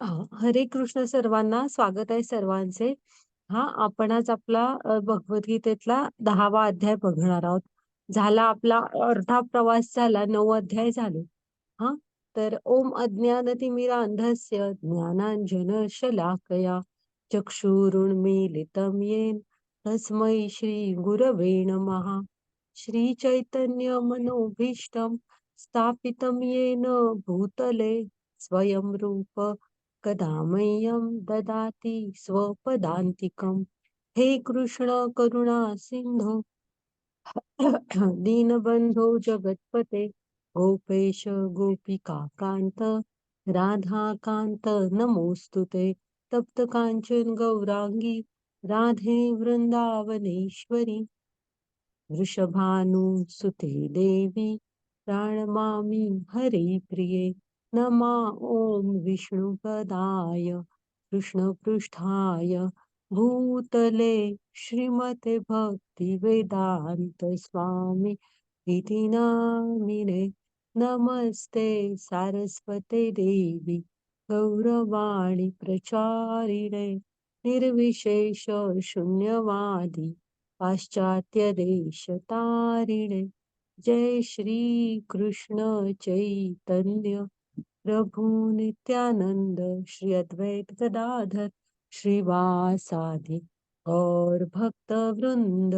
हरे कृष्ण सर्वांना. स्वागत आहे सर्वांचे. आपण आज आपला भगवद्गीतेतला 10वा अध्याय बघणार आहोत. झाला आपला अर्धा प्रवास झाला, 9 अध्याय झाले. हां, तर ओम अज्ञानतिमिरान्धस्य ज्ञानांजन शलाकया चक्षुरुन्मीलितं येन तस्मै श्री गुरवे नमः. श्री चैतन्य मनोभीष्टं स्थापितं येन भूतले स्वयं रूप कदा मह्यं ददाति स्वपदान्तिकं. हे कृष्ण करुणा सिंधू दीनबंधो जगतपते गोपेश गोपिका कांत राधाकांत नमोस्तुते. तप्त कांचन गौरांगी राधे वृंदावनेश्वरी वृषभानुसुते देवी प्रणमामि हरिप्रिये. नमा ॐ विष्णुपदाय कृष्णपृष्ठाय भूतले श्रीमते भक्तिवेदान्त स्वामी इति नामिने. नमस्ते सारस्वते देवी गौरवाणी प्रचारिणे निर्विशेष शून्यवादी पाश्चात्य देश तारिणे. जय श्री कृष्ण चैतन्य प्रभु नित्यानंद श्री अद्वैत गदाधर श्रीवासादि और भक्त वृंद.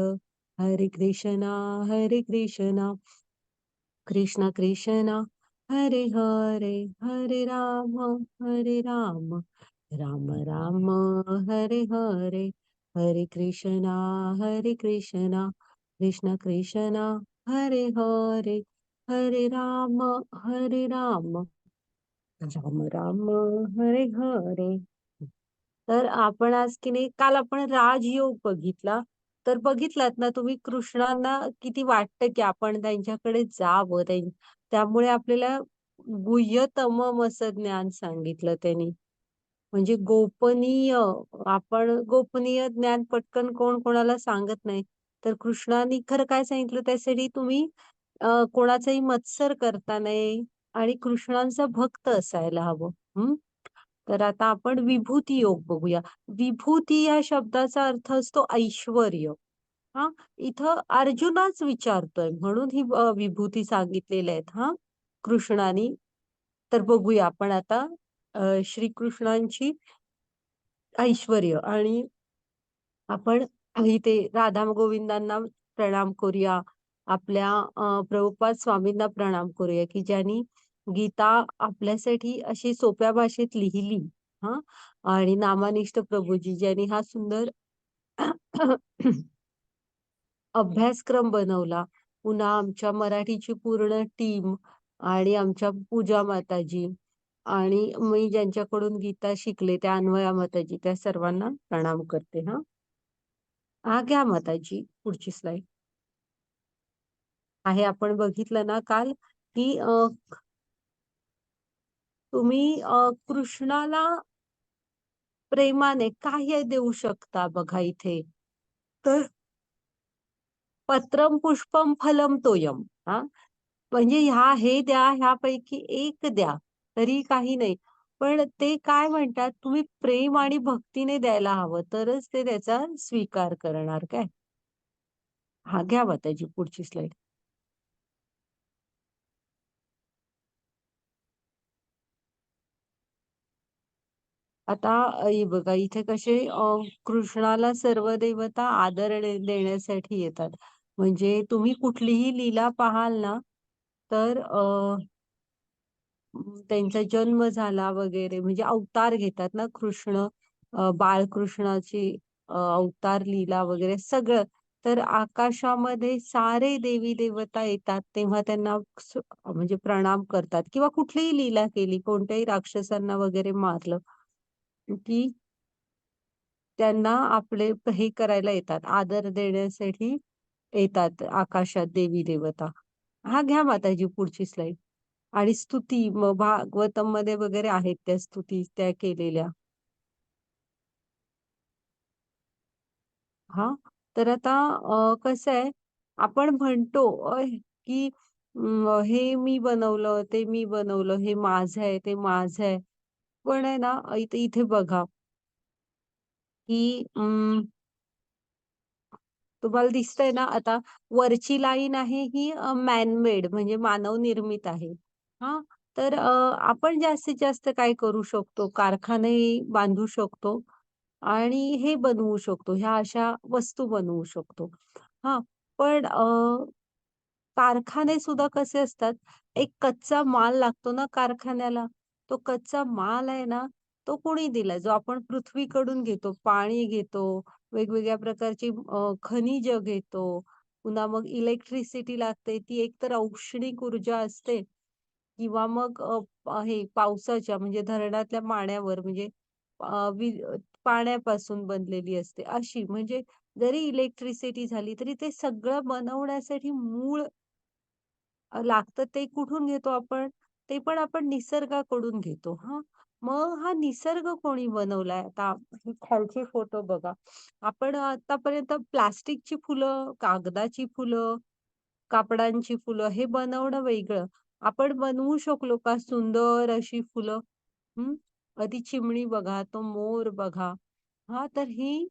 हरे कृष्णा कृष्ण कृष्ण हरे हरे, हरे राम राम राम हरे हरे. हरे कृष्णा कृष्ण कृष्ण हरे हरे, हरे राम राम राम हरे हरे. तर आपण आज की नाही, काल आपण राजयोग बघितला. तर बघितलात ना तुम्ही, कृष्णांना किती वाटतं की आपण त्यांच्याकडे जावं. त्यामुळे आपल्याला गुह्यतमम असं ज्ञान सांगितलं त्यांनी. म्हणजे गोपनीय, आपण गोपनीय ज्ञान पटकन कोण कोणाला सांगत नाही. तर कृष्णाने खरं काय सांगितलं, त्यासाठी तुम्ही कोणाचाही मत्सर करता नाही आणि कृष्णांचा भक्त असायला हवं. तर आता आपण विभूती योग बघूया. विभूती या शब्दाचा अर्थ असतो ऐश्वर्य. हा, इथं अर्जुनाच विचारतोय म्हणून ही विभूती सांगितलेल्या आहेत कृष्णानी. तर बघूया आपण आता श्रीकृष्णांची ऐश्वर्य. आणि आपण इथे राधा गोविंदांना प्रणाम करूया. आपल्या प्रभुपाद स्वामींना प्रणाम करूया की ज्यांनी गीता आपल्यासाठी अशी सोप्या भाषेत लिहिली. हा, आणि नामानिष्ठ प्रभूजी ज्यांनी हा सुंदर अभ्यासक्रम बनवला. पुन्हा आमच्या मराठीची पूर्ण टीम आणि आमच्या पूजा माताजी आणि मी ज्यांच्याकडून गीता शिकले त्या अन्वया माताजी, त्या सर्वांना प्रणाम करते. घ्या माताजी पुढची स्लाइड. आहे आपण बघितलं ना काल की तुम्ही कृष्णाला प्रेमाने काय देऊ शकता बघा इथे. तर पत्रम पुष्पम फलम तोयम. म्हणजे हे द्या, ह्यापैकी एक द्या तरी काही नाही. पण ते काय म्हणतात, तुम्ही प्रेम आणि भक्तीने द्यायला हवं, तरच ते त्याचा स्वीकार करणार. काय घ्या माताजी पुढची स्लाइड. आता हे बघा इथे कसे कृष्णाला सर्व देवता आदर देण्यासाठी येतात. म्हणजे तुम्ही कुठलीही लीला पाहाल ना, तर त्यांचा जन्म झाला वगैरे म्हणजे अवतार घेतात ना कृष्ण, बाळकृष्णाची अवतार लीला वगैरे सगळं. तर आकाशामध्ये सारे देवी देवता येतात तेव्हा त्यांना म्हणजे प्रणाम करतात. किंवा कुठलीही लीला केली, कोणत्याही राक्षसांना वगैरे मारलं की त्यांना आपले हे करायला येतात, आदर देण्यासाठी येतात आकाशात देवी देवता. घ्या माताजी पुढची स्लाइड. आणि स्तुती मग भागवतम मध्ये वगैरे आहेत त्या स्तुती त्या केलेल्या. तर आता कसं आहे, आपण म्हणतो की हे मी बनवलं, ते मी बनवलं, हे माझं आहे, ते माझं आहे. पण आहे ना, इथे इथे बघा, की तुम्हाला दिसतंय ना आता वरची लाईन आहे ही मॅन मेड म्हणजे मानवनिर्मित आहे. हां, तर आपण जास्तीत जास्त काय करू शकतो, कारखाने बांधू शकतो आणि हे बनवू शकतो, ह्या अशा वस्तू बनवू शकतो. हां, पण कारखाने सुद्धा कसे असतात, एक कच्चा माल लागतो ना कारखान्याला, तो कच्चा माल आहे ना, तो कोणी दिलाय? जो आपण पृथ्वीकडून घेतो, पाणी घेतो, वेगवेगळ्या प्रकारची खनिज घेतो. पुन्हा मग इलेक्ट्रिसिटी लागते, ती एकतर औष्णिक ऊर्जा असते किंवा मग हे पावसाच्या म्हणजे धरणातल्या पाण्यावर म्हणजे अ, वी पाण्यापासून बनलेली असते अशी. म्हणजे जरी इलेक्ट्रिसिटी झाली, तरी ते सगळं बनवण्यासाठी मूळ लागतं ते कुठून घेतो आपण? ते पण आपण निसर्गाकडून घेतो हां. मग हा निसर्ग कोणी बनवलाय? आता हे खालचे फोटो बघा. आपण आतापर्यंत प्लास्टिकची फुलं, कागदाची फुलं, कापडांची फुलं हे बनवणं वेगळं. आपण बनवू शकलो का सुंदर अशी फुलं? हं. ती चिमणी बघा, तो मोर बघा. हां, तर ही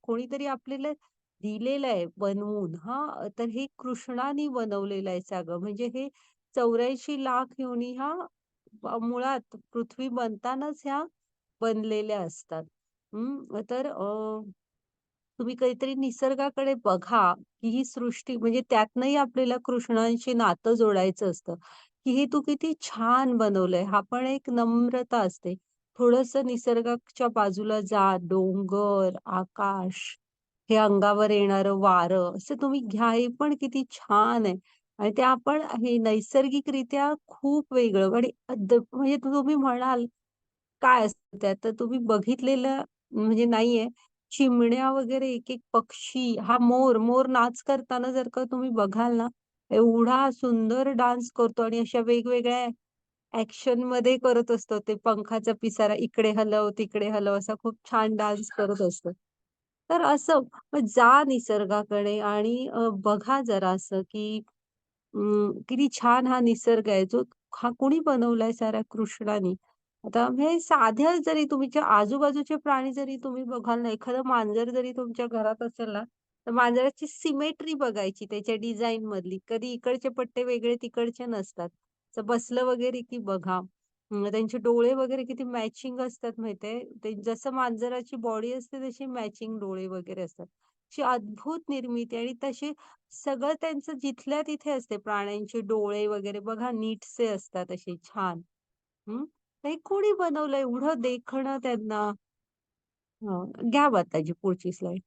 कोणीतरी आपल्याला दिलेलं आहे बनवून हां. तर हे कृष्णानी बनवलेलं आहे सगळं. म्हणजे हे 84 लाख योनी ह्या मुळात पृथ्वी बनतानाच ह्या बनलेल्या असतात. तर तुम्ही काहीतरी निसर्गाकडे बघा, की ही सृष्टी म्हणजे त्यातनंही आपल्याला कृष्णांशी नातं जोडायचं असतं, की हे तू किती छान बनवलंय. हा पण एक नम्रता असते. थोडंसं निसर्गाच्या बाजूला जा, डोंगर, आकाश, हे अंगावर येणारं वारं, असं तुम्ही घ्या. हे पण किती छान आहे. आणि ते आपण हे नैसर्गिकरित्या खूप वेगळं आणि म्हणजे तुम्ही म्हणाल, काय असतं त्यात? तर तुम्ही बघितलेलं म्हणजे नाहीये. चिमण्या वगैरे एक-एक पक्षी, हा मोर, मोर नाच करताना जर का तुम्ही बघाल ना, एवढा सुंदर डान्स करतो आणि अशा वेगवेगळ्या ॲक्शनमध्ये करत असतो. ते पंखाचा पिसारा इकडे हलव, तिकडे हलव असा खूप छान डान्स करत असतो. तर असं मग जा निसर्गाकडे आणि बघा जरा असं की किती छान हा निसर्ग आहे, जो हा कोणी बनवलाय साऱ्या कृष्णानी. आता हे साध्या जरी तुमच्या आजूबाजूचे प्राणी जरी तुम्ही बघाल ना, एखादं मांजर जरी तुमच्या घरात असेल ना, तर मांजराची सिमेट्री बघायची त्याच्या डिझाइनमधली. कधी इकडचे पट्टे वेगळे तिकडचे नसतात. असं बसलं वगैरे की बघा. त्यांचे डोळे वगैरे किती मॅचिंग असतात माहितीये. ते जसं मांजराची बॉडी असते तशी मॅचिंग डोळे वगैरे असतात. अशी अद्भुत निर्मिती आणि तशी सगळं त्यांचं जिथल्या तिथे असते. प्राण्यांचे डोळे वगैरे बघा नीटसे असतात असे छान. हं. हे कोणी बनवलं एवढं देखणं त्यांना? घ्या बताची पुढची स्लाईड.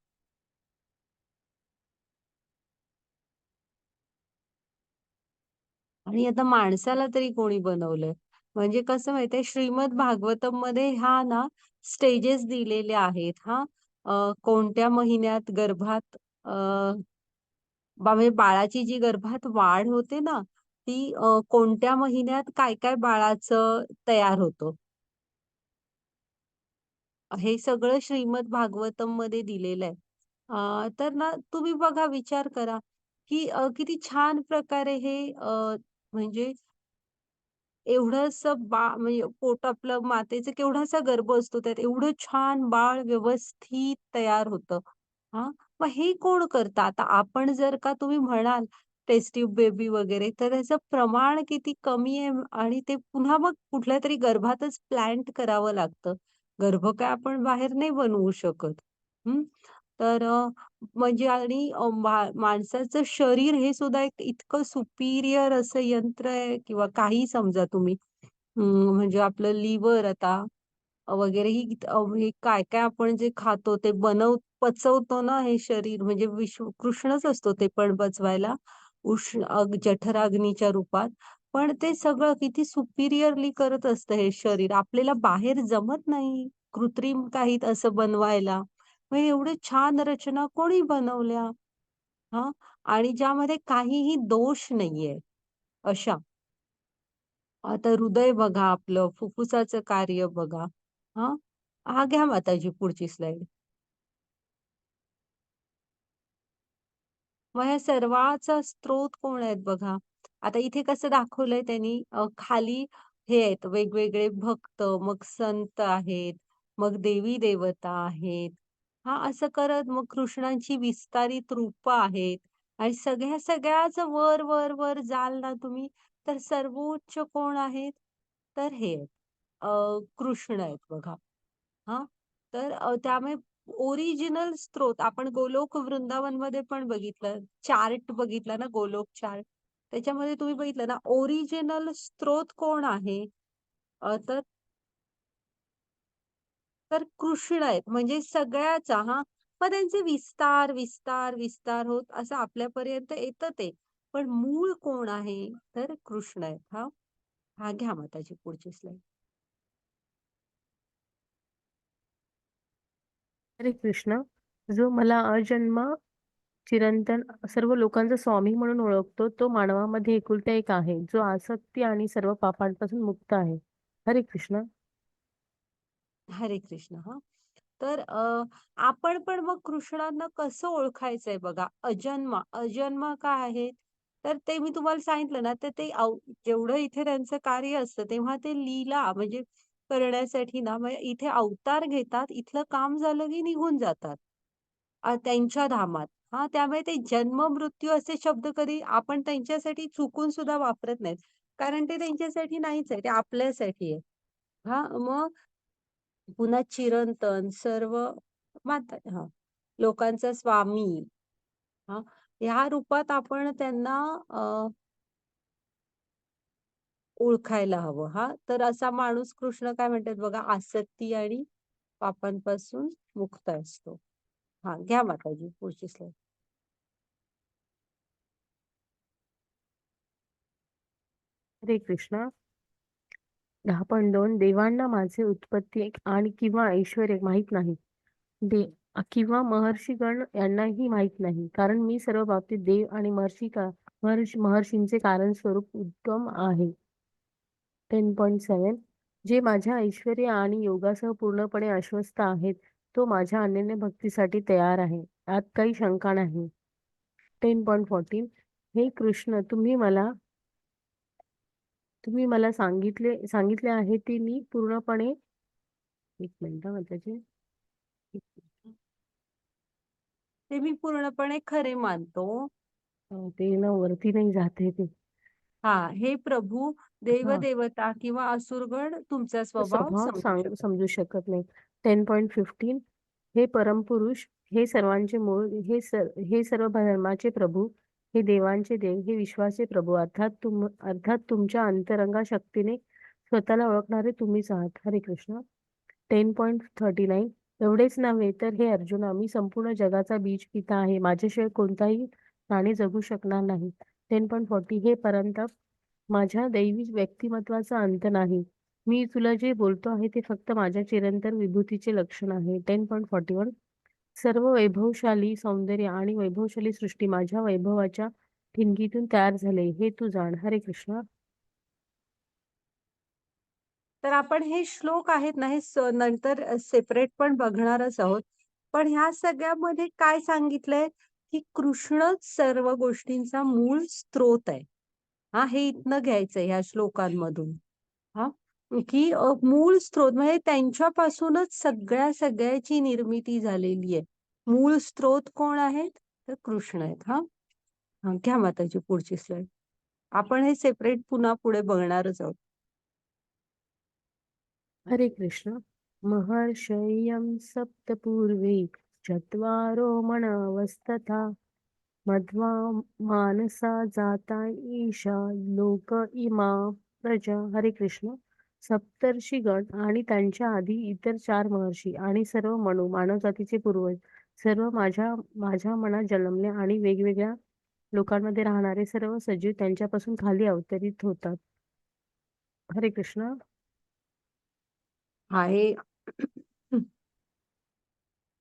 आणि आता माणसाला तरी कोणी बनवलंय? म्हणजे कसं माहितीये श्रीमद भागवतममध्ये ह्या ना स्टेजेस दिलेल्या आहेत हां. कोणत्या महिन्यात गर्भात म्हणजे बाळाची जी गर्भात वाढ होते ना, ती कोणत्या महिन्यात काय-काय बाळाचं तयार होतं. हे सगळं श्रीमद भागवतममध्ये दिलेलं आहे. तर ना तुम्ही बघा विचार करा, की किती छान प्रकारे हे म्हणजे एवढंसं म्हणजे पोट आपलं मातेचं केवढासा गर्भ असतो त्यात एवढं छान बाळ व्यवस्थित तयार होतं. हां, मग हे कोण करतं? आता आपण जर का तुम्ही म्हणाल टेस्ट ट्यूब बेबी वगैरे, तर त्याचं प्रमाण किती कमी आहे आणि ते पुन्हा मग कुठल्यातरी गर्भातच प्लांट करावं लागतं. गर्भ काय आपण बाहेर नाही बनवू शकत. हं. तर म्हणजे आणि माणसाचं शरीर हे सुद्धा एक इतकं सुपिरियर असं यंत्र आहे किंवा काहीही समजा तुम्ही. म्हणजे आपलं लिव्हर आता वगैरे ही हे काय-काय आपण जे खातो ते पचवतो ना हे शरीर म्हणजे कृष्णच असतो ते पण पचवायला. उष्ण जठराग्नीच्या रूपात. पण ते सगळं किती सुपिरियरली करत असतं हे शरीर. आपल्याला बाहेर जमत नाही कृत्रिम काही असं बनवायला. मग एवढे छान रचना कोणी बनवल्या? हां. आणि ज्यामध्ये काहीही दोष नाहीये अशा. आता हृदय बघा आपलं, फुफ्फुसाचं कार्य बघा. हां. घ्या माताजी पुढची स्लाईड. मग ह्या सर्वाचा स्रोत कोण आहेत बघा. आता इथे कसं दाखवलंय त्यांनी खाली हे आहेत वेगवेगळे भक्त, मग संत आहेत, मग देवी-देवता आहेत. हां, असं करत मग कृष्णांची विस्तारित रूपं आहेत आणि सगळ्याचं वर, वर, वर जाल ना तुम्ही, तर सर्वोच्च कोण आहेत? तर हे आहेत, कृष्ण आहेत बघा. हां, तर त्यामुळे ओरिजिनल स्त्रोत आपण गोलोक वृंदावनमध्ये पण बघितलं, चार्ट बघितला ना गोलोक चार्ट. त्याच्यामध्ये तुम्ही बघितलं ना ओरिजिनल स्त्रोत कोण आहे? तर तर कृष्ण आहेत. म्हणजे सगळ्याचा हां. मग त्यांचे विस्तार, विस्तार, विस्तार होत असं आपल्यापर्यंत येतं ते. पण मूळ कोण आहे? तर कृष्ण आहेत. हां. हां, घ्या माताजी पुढची स्लाईड. हरे कृष्ण. जो मला अजन्म चिरंतन सर्व लोकांचा स्वामी म्हणून ओळखतो, तो मानवामध्ये एकुलता एक आहे, जो आसक्ती आणि सर्व पापांपासून मुक्त आहे. हरे कृष्ण. हरे कृष्ण. हां. तर आपण पण मग कृष्णांना कसं ओळखायचंय बघा. अजन्मा, अजन्मा काय आहेत? तर ते मी तुम्हाला सांगितलं ना, तर ते जेवढं इथे त्यांचं कार्य असतं, तेव्हा ते लीला म्हणजे करण्यासाठी ना, म्हणजे इथे अवतार घेतात, इथलं काम झालं की निघून जातात. त्यांच्या धामात. हां, त्यामुळे ते जन्म, मृत्यू असे शब्द कधी आपण त्यांच्यासाठी चुकून सुद्धा वापरत नाहीत. कारण ते त्यांच्यासाठी नाहीच आहे, ते आपल्यासाठी आहे. हां, मग पुन्हा चिरंतन, सर्व माता हां, लोकांचा स्वामी हां, ह्या रूपात आपण त्यांना ओळखायला हवं हां. तर असा माणूस कृष्ण काय म्हणतात बघा, आसक्ती आणि पापांपासून मुक्त असतो. हां, घ्या माताजी पुढची स्लाईड. हरे कृष्ण. 10.2 देवांना माझे उत्पत्ती आणि किंवा ऐश्वर्य माहीत नाही. दे किंवा महर्षीगण यांनाही माहीत नाही. कारण मी सर्व बाबतीत देव आणि महर्षींचे कारण स्वरूप उत्तम आहे. 10.7 जे माझ्या ऐश्वर्य आणि योगासह पूर्णपणे आश्वस्त आहेत, तो माझ्या अनन्य भक्तीसाठी तयार आहे. यात काही शंका नाही. 10.14 हे कृष्ण, तुम्ही मला सांगितले आहे ते मी पूर्णपणे. एक मिनिट त्याचे ते मी पूर्णपणे खरे मानतो. ते ना वरती नाही जाते ते. हां, हे प्रभू, हा, देवदेवता किंवा असुरगण तुमचा स्वभाव स्वभाव समजू शकत. समजू शकत नाही. 10.15 हे परमपुरुष, हे सर्वांचे मूळ, हे सर्व धर्माचे प्रभू, हे देवांचे देव, हे विश्वाचे प्रभू, अर्थात तुमच्या अंतरंगा शक्तीने स्वतःला ओळखणारे तुम्हीच आहात. हरे कृष्ण. 10.39 एवढेच नव्हे तर हे अर्जुना, मी संपूर्ण जगाचा बीज पिता आहे. माझ्याशिवाय कोणताही प्राणी जगू शकणार नाही. 10.40 हे परंतप, माझ्या दैवी व्यक्तिमत्वाचा अंत नाही. मी तुला जे बोलतो आहे ते फक्त माझ्या चिरंतन विभूतीचे लक्षण आहे. 10.41 सर्व वैभवशाली सौंदर्य आणि वैभवशाली सृष्टी माझ्या वैभवाच्या ठिणगीतून तयार झाले, हे तू जाण. हरे कृष्ण. तर आपण हे श्लोक आहेत ना, हे नंतर सेपरेट पण बघणारच आहोत. पण ह्या सगळ्यामध्ये काय सांगितलंय, की कृष्णच सर्व गोष्टींचा मूळ स्त्रोत आहे. हां, हे इथनं घ्यायचंय ह्या श्लोकांमधून. हां, की मूळ स्त्रोत म्हणजे त्यांच्यापासूनच सगळ्याची निर्मिती झालेली आहे. मूळ स्त्रोत कोण आहेत? तर कृष्ण आहेत. हां. हां, घ्या माताजी पुढची स्लाईड. आपण हे सेपरेट पुन्हा पुढे बघणारच आहोत. हरे कृष्ण. महर्षय्यं सप्तपूर्वे चत्वारो मनवस्तथा मध्वा मानसा जाता ईशा लोक इमा प्रजा. हरे कृष्ण. सप्तर्षीगण आणि त्यांच्या आधी इतर 4 महर्षी आणि सर्व मानवजातीचे पूर्वज, सर्व माझ्या माझ्या मनात जन्मले आणि वेगवेगळ्या लोकांमध्ये राहणारे सर्व सजीव त्यांच्यापासून खाली अवतरित होतात. हरे कृष्ण. आहे.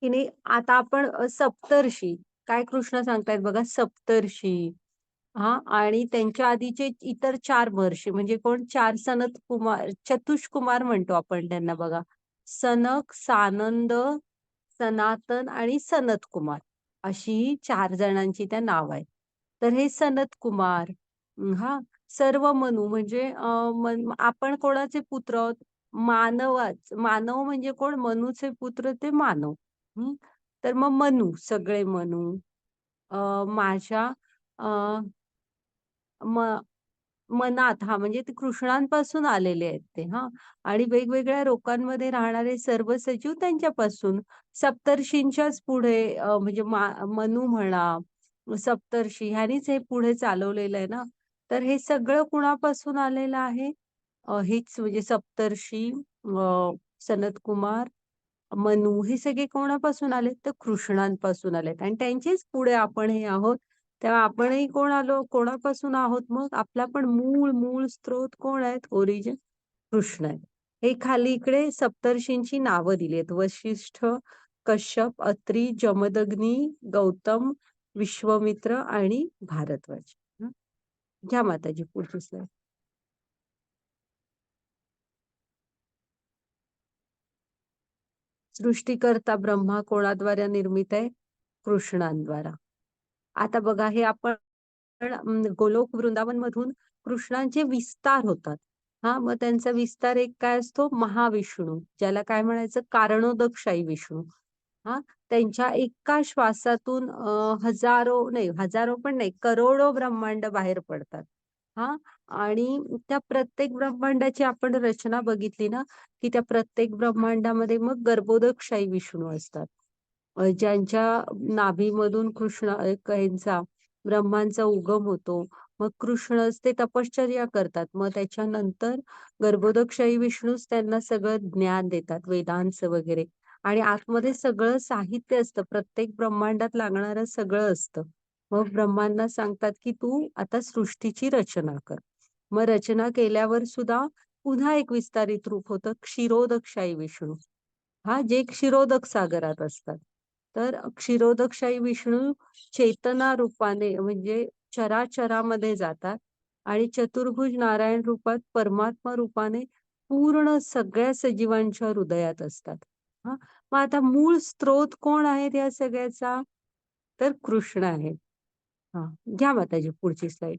की नाही आता आपण सप्तर्षी काय कृष्ण सांगतायत बघा सप्तर्षी हां आणि त्यांच्या आधीचे इतर 4 महर्षी म्हणजे कोण 4 सनत कुमार चतुष्कुमार म्हणतो आपण त्यांना बघा. सनक, सानंद, सनातन आणि सनत कुमार अशी ही 4 जणांची त्या नाव आहेत. तर हे सनत कुमार हां, सर्व मनू म्हणजे आपण कोणाचे पुत्र आहोत? मानव म्हणजे कोण? मनूचे पुत्र ते मानव. हं. तर मग मनू, सगळे मनू. माझ्या अ, म मनात हां, म्हणजे ते कृष्णांपासून आलेले आहेत ते हां. आणि वेगवेगळ्या लोकांमध्ये राहणारे सर्व सजीव त्यांच्यापासून. सप्तर्षींच्याच पुढे म्हणजे मनू म्हणा, सप्तर्षी ह्यांनीच हे पुढे चालवलेलं आहे ना. तर हे सगळं कुणापासून आलेलं आहे? हेच म्हणजे सप्तर्षी, सनतकुमार, मनू हे सगळे कोणापासून आलेत? तर कृष्णांपासून आलेत आणि त्यांचेच पुढे आपण हे आहोत. तेव्हा आपणही कोण आलो? कोणापासून आहोत मग? आपला पण मूळ स्त्रोत कोण आहेत? ओरिजिन कृष्ण आहेत. हे खाली इकडे सप्तर्षींची नावं दिली आहेत. वशिष्ठ, कश्यप, अत्री, जमदग्नी, गौतम, विश्वामित्र आणि भारद्वाज. हं. घ्या माताजी पुढची स्लाईड. सृष्टीकर्ता ब्रह्मा कोणाद्वारे निर्मित आहे? कृष्णांद्वारा. आता बघा हे आपण गोलोक वृंदावन मधून कृष्णांचे विस्तार होतात. हां, मग त्यांचा विस्तार एक काय असतो? महाविष्णू, ज्याला काय म्हणायचं? कारणोदकशाही विष्णू. हां, त्यांच्या एका श्वासातून हजारो नाही, हजारो पण नाही, करोडो ब्रह्मांड बाहेर पडतात. हां, आणि त्या प्रत्येक ब्रह्मांडाची आपण रचना बघितली ना, की त्या प्रत्येक ब्रह्मांडामध्ये मग गर्भोदकशाही विष्णू असतात. ज्यांच्या नाभीमधून कृष्ण ह्यांचा ब्रह्मांचा उगम होतो. मग कृष्णच ते तपश्चर्या करतात. मग त्याच्यानंतर गर्भोदकशाही विष्णूच त्यांना सगळं ज्ञान देतात, वेदांचं वगैरे. आणि आतमध्ये सगळं साहित्य असतं. प्रत्येक ब्रह्मांडात लागणारं सगळं असतं. मग ब्रह्मांना सांगतात, की "तू आता सृष्टीची रचना कर." मग रचना केल्यावर सुद्धा पुन्हा एक विस्तारित रूप होतं क्षीरोदकशाही विष्णू. हां, जे क्षीरोदक सागरात असतात. तर क्षीरोदकशाही विष्णू चेतना रूपाने म्हणजे चराचरामध्ये जातात आणि चतुर्भुज नारायण रूपात परमात्मा रूपाने पूर्ण सगळ्या सजीवांच्या हृदयात असतात. हां, मग आता मूळ स्त्रोत कोण आहेत या सगळ्याचा? तर कृष्ण आहेत. हां, घ्या माताजी पुढची स्लाईड.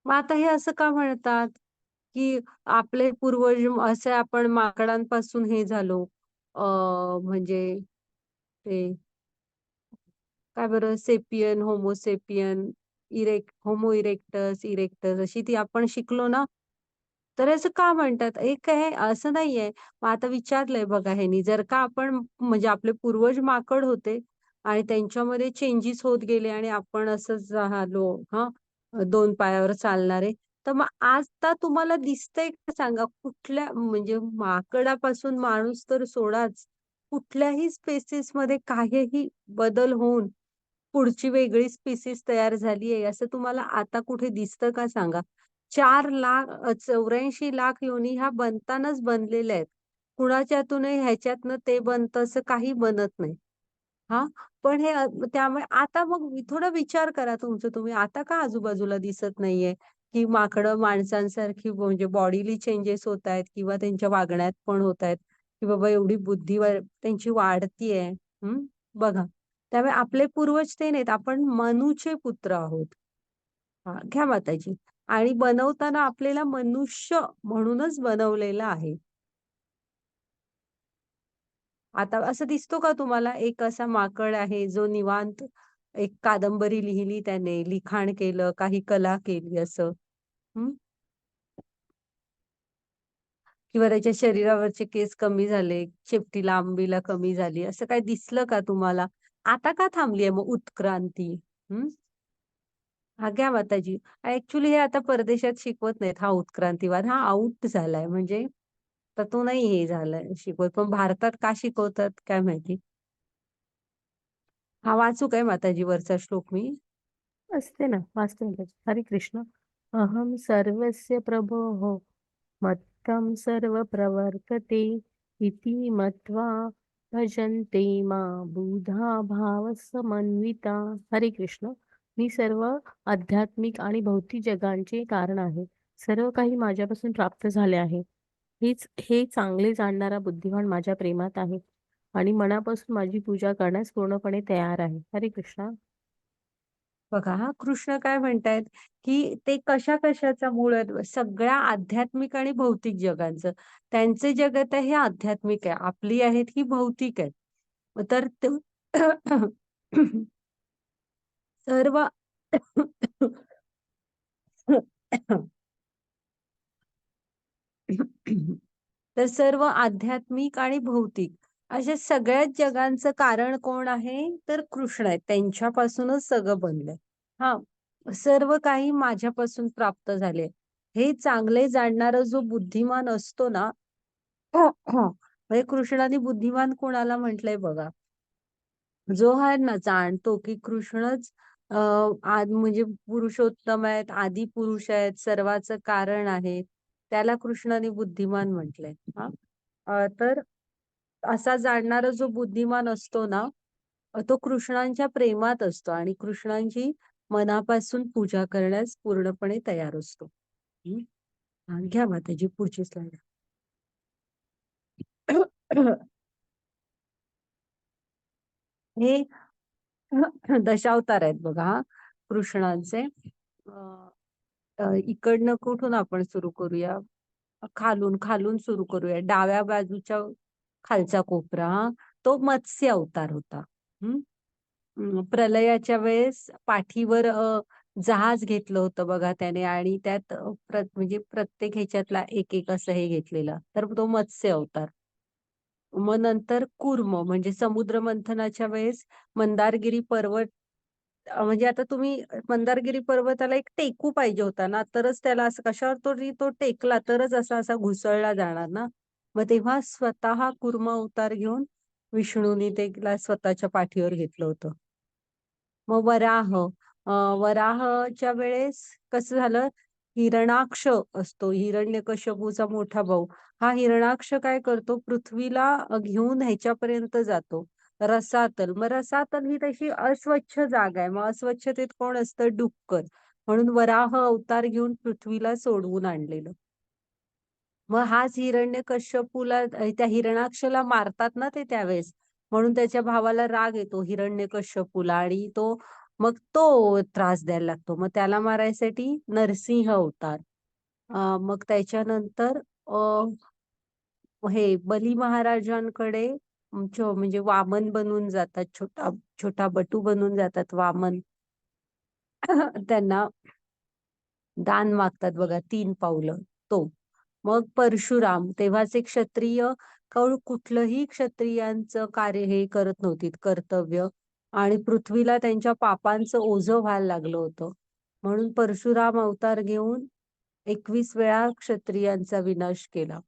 मग आता हे असं का म्हणतात, की आपले पूर्वज असे आपण माकडांपासून हे झालो. अ, म्हणजे ते काय बरं sapien, homo sapien, homo erectus, erectus अशी ती आपण शिकलो ना. तर असं का म्हणतात? एक आहे असं नाहीये. मग आता विचारलंय बघा ह्यानी, जर का आपण म्हणजे आपले पूर्वज माकड होते आणि त्यांच्यामध्ये चेंजेस होत गेले आणि आपण असंच झालो हां, 2 पायावर चालणारे. तर मग आता तुम्हाला दिसतंय का सांगा? कुठल्या म्हणजे माकडापासून माणूस तर सोडाच, कुठल्याही स्पेसिसमध्ये काहीही बदल होऊन पुढची वेगळी स्पेसीस तयार झाली आहे, असं तुम्हाला आता कुठे दिसतं का सांगा? 84 लाख योनी ह्या बनतानाच बनलेल्या आहेत. कुणाच्यातूनही ह्याच्यातनं ते बनतं असं काही बनत नाही. हां, पण हे त्यामुळे आता मग थोडा विचार करा तुमचं तुम्ही. आता का आजूबाजूला दिसत नाहीये, की माकडं माणसांसारखी म्हणजे बॉडीली चेंजेस होतायत किंवा त्यांच्या वागण्यात पण होतायत, की बाबा एवढी बुद्धी त्यांची वाढतीये. हं, बघा. त्यामुळे आपले पूर्वज ते नाहीत, आपण मनूचे पुत्र आहोत. हां, घ्या माताजी. आणि बनवताना आपल्याला मनुष्य म्हणूनच बनवलेलं आहे. आता असं दिसतो का तुम्हाला एक असा माकड आहे जो निवांत एक कादंबरी लिहिली त्याने, लिखाण केलं, काही कला केली असं? हं? किंवा त्याच्या शरीरावरचे केस कमी झाले, शेपटी लांबीला कमी झाली, असं काही दिसलं का तुम्हाला? आता का थांबली आहे मग उत्क्रांती? हं? हां, घ्या माताजी. ॲक्चुअली हे आता परदेशात शिकवत नाहीत हा उत्क्रांतीवाद. हा आउट झालाय म्हणजे तर तो नाही हे झालाय शिकवत. पण भारतात का शिकवतात काय माहिती? हा वाचू काय माताजी वरचा श्लोक मी? असते ना, वाचते ना त्याची. हरे कृष्ण. अहम सर्वस्य प्रभोः मत्तं सर्वप्रवर्तते इति मत्वा भजन्ते बुधा भावसमन्विता. हरे कृष्ण. मी सर्व आध्यात्मिक आणि भौतिक जगांचे कारण आहे. सर्व काही माझ्यापासून प्राप्त झाले आहे. हे चांगले जाणणारा बुद्धिमान माझ्या प्रेमात आहे. आणि मनापासून माझी पूजा करण्यास पूर्णपणे तयार आहे. हरे कृष्णा. बघा हा कृष्ण काय म्हणतायत, की ते कशा कशाचा मूळ आहेत, सगळ्या आध्यात्मिक आणि भौतिक जगांचं. त्यांचे जगत आहे हे आध्यात्मिक आहे, आपली आहेत ही भौतिक आहेत. तर सर्व तर सर्व आध्यात्मिक आणि भौतिक अशा सगळ्याच जगांचं कारण कोण आहे, तर कृष्ण आहे. त्यांच्यापासूनच सगळं बनलंय. हा, सर्व काही माझ्यापासून प्राप्त झाले. हे चांगले जाणणारा जो बुद्धिमान असतो ना, म्हणजे कृष्णाने बुद्धिमान कोणाला म्हटलंय बघा, जो हा ना जाणतो की कृष्णच आज म्हणजे पुरुषोत्तम आहेत, आदी पुरुष आहेत, सर्वाचं कारण आहे, त्याला कृष्णाने बुद्धिमान म्हटलंय. हा, तर असा जाणणारा जो बुद्धिमान असतो ना, तो कृष्णांच्या प्रेमात असतो आणि कृष्णांची मनापासून पूजा करण्यास पूर्णपणे तयार असतो. हम्म. हा, घ्या माताजी पुढची स्लाइड. हे दशावतार आहेत बघा हा, कृष्णांचे. इकडनं कुठून आपण सुरू करूया, खालून खालून सुरू करूया. डाव्या बाजूच्या खालचा कोपरा, हा, तो मत्स्य अवतार होता. हम्म. प्रलयाच्या वेळेस पाठीवर जहाज घेतलं होतं बघा त्याने, आणि त्यात म्हणजे प्रत्येक ह्याच्यातला एक एक असं हे घेतलेलं, तर तो मत्स्य अवतार. मग नंतर कूर्म म्हणजे समुद्र मंथनाच्या वेळेस मंदारगिरी पर्वत, म्हणजे आता तुम्ही मंदारगिरी पर्वताला एक टेकू पाहिजे होता ना, तरच त्याला असं कशावर तो टेकला तरच असा असा घुसळला जाणार ना. मग तेव्हा स्वतः कूर्म अवतार घेऊन विष्णूनी त्याला स्वतःच्या पाठीवर घेतलं होतं. मग वराह, वराहच्या वेळेस कसं झालं, हिरणाक्ष असतो हिरण्यकश्यपूचा मोठा भाऊ. हा हिरणाक्ष काय करतो, पृथ्वीला घेऊन ह्याच्यापर्यंत जातो, रसातल. मग रसातल ही तशी अस्वच्छ जागा आहे, मग अस्वच्छतेत कोण असतं, डुक्कर. म्हणून वराह अवतार घेऊन पृथ्वीला सोडवून आणलेलं. मग हाच हिरण्यकश्यपूला त्या हिरणाक्षला मारतात ना ते त्यावेळेस, म्हणून त्याच्या भावाला राग येतो हिरण्यकश्यपूला, आणि मग तो त्रास द्यायला लागतो. मग त्याला मारायसाठी नरसिंह अवतार. मग त्याच्यानंतर हे बली महाराजांकडे म्हणजे वामन बनून जातात, छोटा छोटा बटू बनून जातात वामन. त्यांना दान मागतात बघा, 3 पावलं, तो. मग परशुराम, तेव्हाचे क्षत्रिय कुठलंही क्षत्रियांचं कार्य हे करत नव्हती, कर्तव्य, आणि पृथ्वीला त्यांच्या पापांचं ओझं व्हायला लागलं होतं. म्हणून परशुराम अवतार घेऊन 21 वेळा क्षत्रियांचा विनाश केला.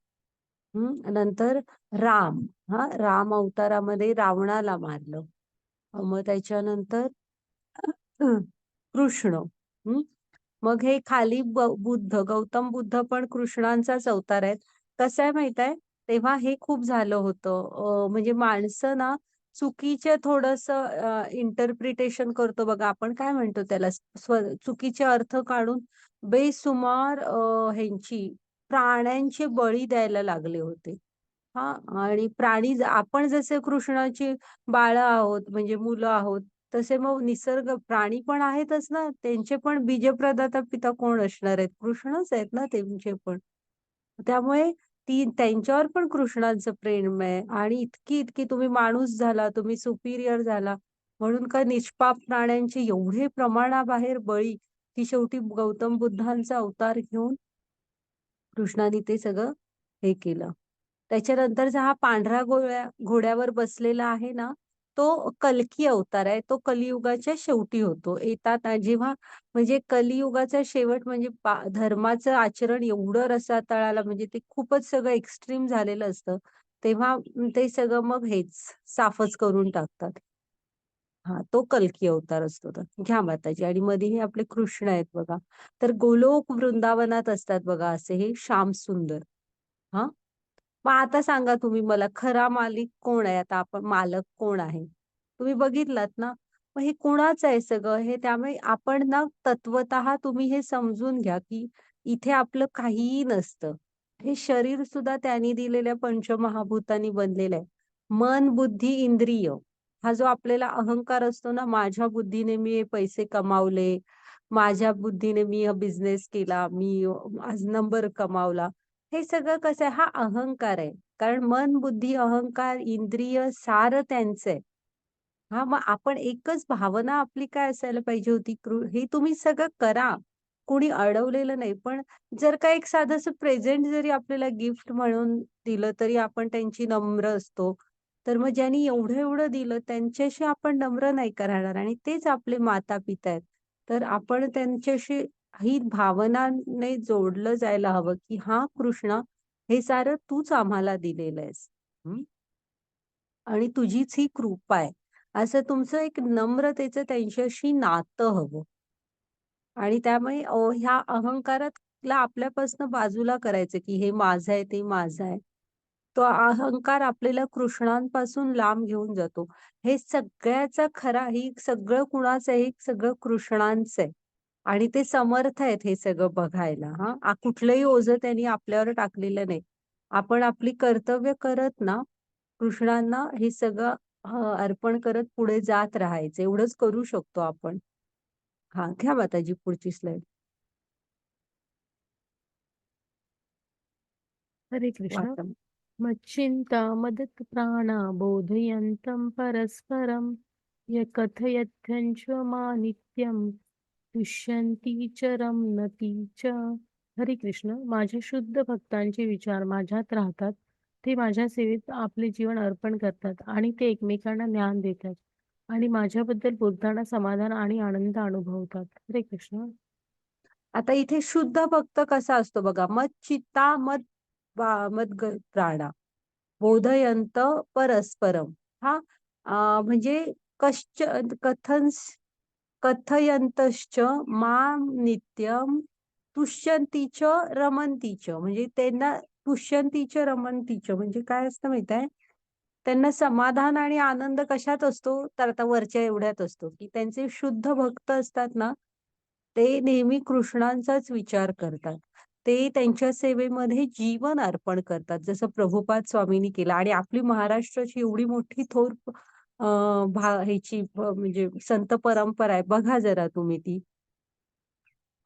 नंतर राम, हा, राम अवतारामध्ये रावणाला मारलं. मग त्याच्यानंतर कृष्ण. मग हे खाली बुद्ध, गौतम बुद्ध पण कृष्णांचाच अवतार आहेत. कसं आहे माहित आहे, तेव्हा हे खूप झालं होतं, म्हणजे माणसं ना चुकीचे थोडस इंटरप्रिटेशन करतो बघा, आपण काय म्हणतो त्याला, चुकीचे अर्थ काढून बेसुमार ह्यांची प्राण्यांचे बळी द्यायला लागले होते. हा, आणि आपण जसे कृष्णाची बाळ आहोत, म्हणजे मुलं आहोत, तसे मग निसर्ग प्राणी पण आहेतच ना, त्यांचे पण बीजप्रदाता पिता कोण असणार आहेत, कृष्णच आहेत ना त्यांचे पण. त्यामुळे त्यांच्यावर पण कृष्णांचं प्रेम आहे, आणि इतकी इतकी तुम्ही माणूस झाला, तुम्ही सुपिरियर झाला, म्हणून का निष्पाप प्राण्यांचे एवढे प्रमाणाबाहेर बळी, की शेवटी गौतम बुद्धांचा अवतार घेऊन कृष्णाने ते सगळं हे केलं. त्याच्यानंतरचा हा पांढरा घोड्यावर बसलेला आहे ना, तो कल्की अवतार आहे. तो कलियुगाच्या शेवटी होतो. येतात जेव्हा, म्हणजे कलियुगाचा शेवट म्हणजे धर्माचं आचरण एवढं रसातळाला, म्हणजे ते खूपच सगळं एक्स्ट्रीम झालेलं असतं. तेव्हा ते सगळं मग हेच साफच करून टाकतात. हा, तो कल्की अवतार असतो. तर घ्या माताजी, आणि मध्ये हे आपले कृष्ण आहेत बघा. तर गोलोक वृंदावनात असतात बघा असे हे श्याम सुंदर. हा, मग आता सांगा तुम्ही मला, खरा मालिक कोण आहे, आता आपण मालक कोण आहे, तुम्ही बघितलात ना. मग हे कोणाचं आहे सगळं हे, त्यामुळे आपण ना तत्वतः तुम्ही हे समजून घ्या की इथे आपलं काहीही नसतं. हे शरीर सुद्धा त्यांनी दिलेल्या पंचमहाभूतांनी बनलेलं आहे. मन, बुद्धी, इंद्रिय हा जो आपल्याला अहंकार असतो ना, माझ्या बुद्धीने मी हे पैसे कमावले, माझ्या बुद्धीने मी हा बिझनेस केला, मी आज नंबर कमावला. हे सगळं कसं आहे, हा अहंकार आहे. कारण मन, बुद्धी, अहंकार, इंद्रिय सारं त्यांचं आहे. हां, मग आपण एकच भावना आपली काय असायला पाहिजे होती, हे तुम्ही सगळं करा. कोणी अडवलेलं नाही. पण जर का एक साधंसं प्रेझेंट जरी आपल्याला गिफ्ट म्हणून दिलं, तरी आपण त्यांची नम्र असतो. तर मग ज्यांनी एवढं-एवढं दिलं, त्यांच्याशी आपण नम्र नाही का राहणार आणि तेच आपले माता-पिता आहेत. तर आपण त्यांच्याशी ही भावनाने जोडलं जायला हवं, की "हां, कृष्णा, हे सारं तूच आम्हाला दिलेलं आहेस." आणि तुझीच ही कृपा आहे. असं तुमचं एक नम्रतेचं त्यांच्याशी नातं हवं. आणि त्यामुळे ह्या अहंकाराला आपल्यापासून बाजूला करायचं, की हे माझं आहे, ते माझं आहे. तो अहंकार आपल्याला कृष्णांपासून लांब घेऊन जातो. हे सगळ्याचा खरा ही सगळं कुणाचं आहे? हे सगळं कृष्णांचं आहे. आणि ते समर्थ आहेत हे सगळं बघायला हां. कुठलंही ओझं त्यांनी आपल्यावर टाकलेलं नाही. आपण आपली कर्तव्य करत ना, कृष्णांना हे सगळं अर्पण करत पुढे जात राहायचं. एवढंच करू शकतो आपण. हां, घ्या माताजी पुढची स्लाईड. हरे कृष्ण. वाचा. मच्चिंता मदत प्राणा बोधयन्तं परस्परं य कथयत्यञ्च मा नित्यं तुष्यन्ति च रमन्ति च. हरे कृष्ण. माझ्या शुद्ध भक्तांचे विचार माझ्यात राहतात. ते माझ्या सेवेत आपले जीवन अर्पण करतात आणि ते एकमेकांना ज्ञान देतात आणि माझ्याबद्दल बोलताना समाधान आणि आनंद अनुभवतात. हरे कृष्ण. आता इथे शुद्ध भक्त कसा असतो बघा. मत चित्ता मत प्राणा बोधयंत परस्परम. हा म्हणजे कश्च कथन्स कथयंतश्च मां नित्यं तुष्यन्ति च रमन्ति च. म्हणजे त्यांना तुष्यन्ति च रमन्ति च म्हणजे काय असतं माहित आहे? त्यांना समाधान आणि आनंद कशात असतो? तर आता वरच्या एवढ्यात असतो, की त्यांचे शुद्ध भक्त असतात ना, ते नेहमी कृष्णांचाच विचार करतात. ते त्यांच्या सेवेमध्ये जीवन अर्पण करतात. जसं प्रभुपाद स्वामींनी केलं आणि आपली महाराष्ट्राची एवढी मोठी थोर ह्याची म्हणजे संत परंपरा आहे. बघा जरा तुम्ही ती.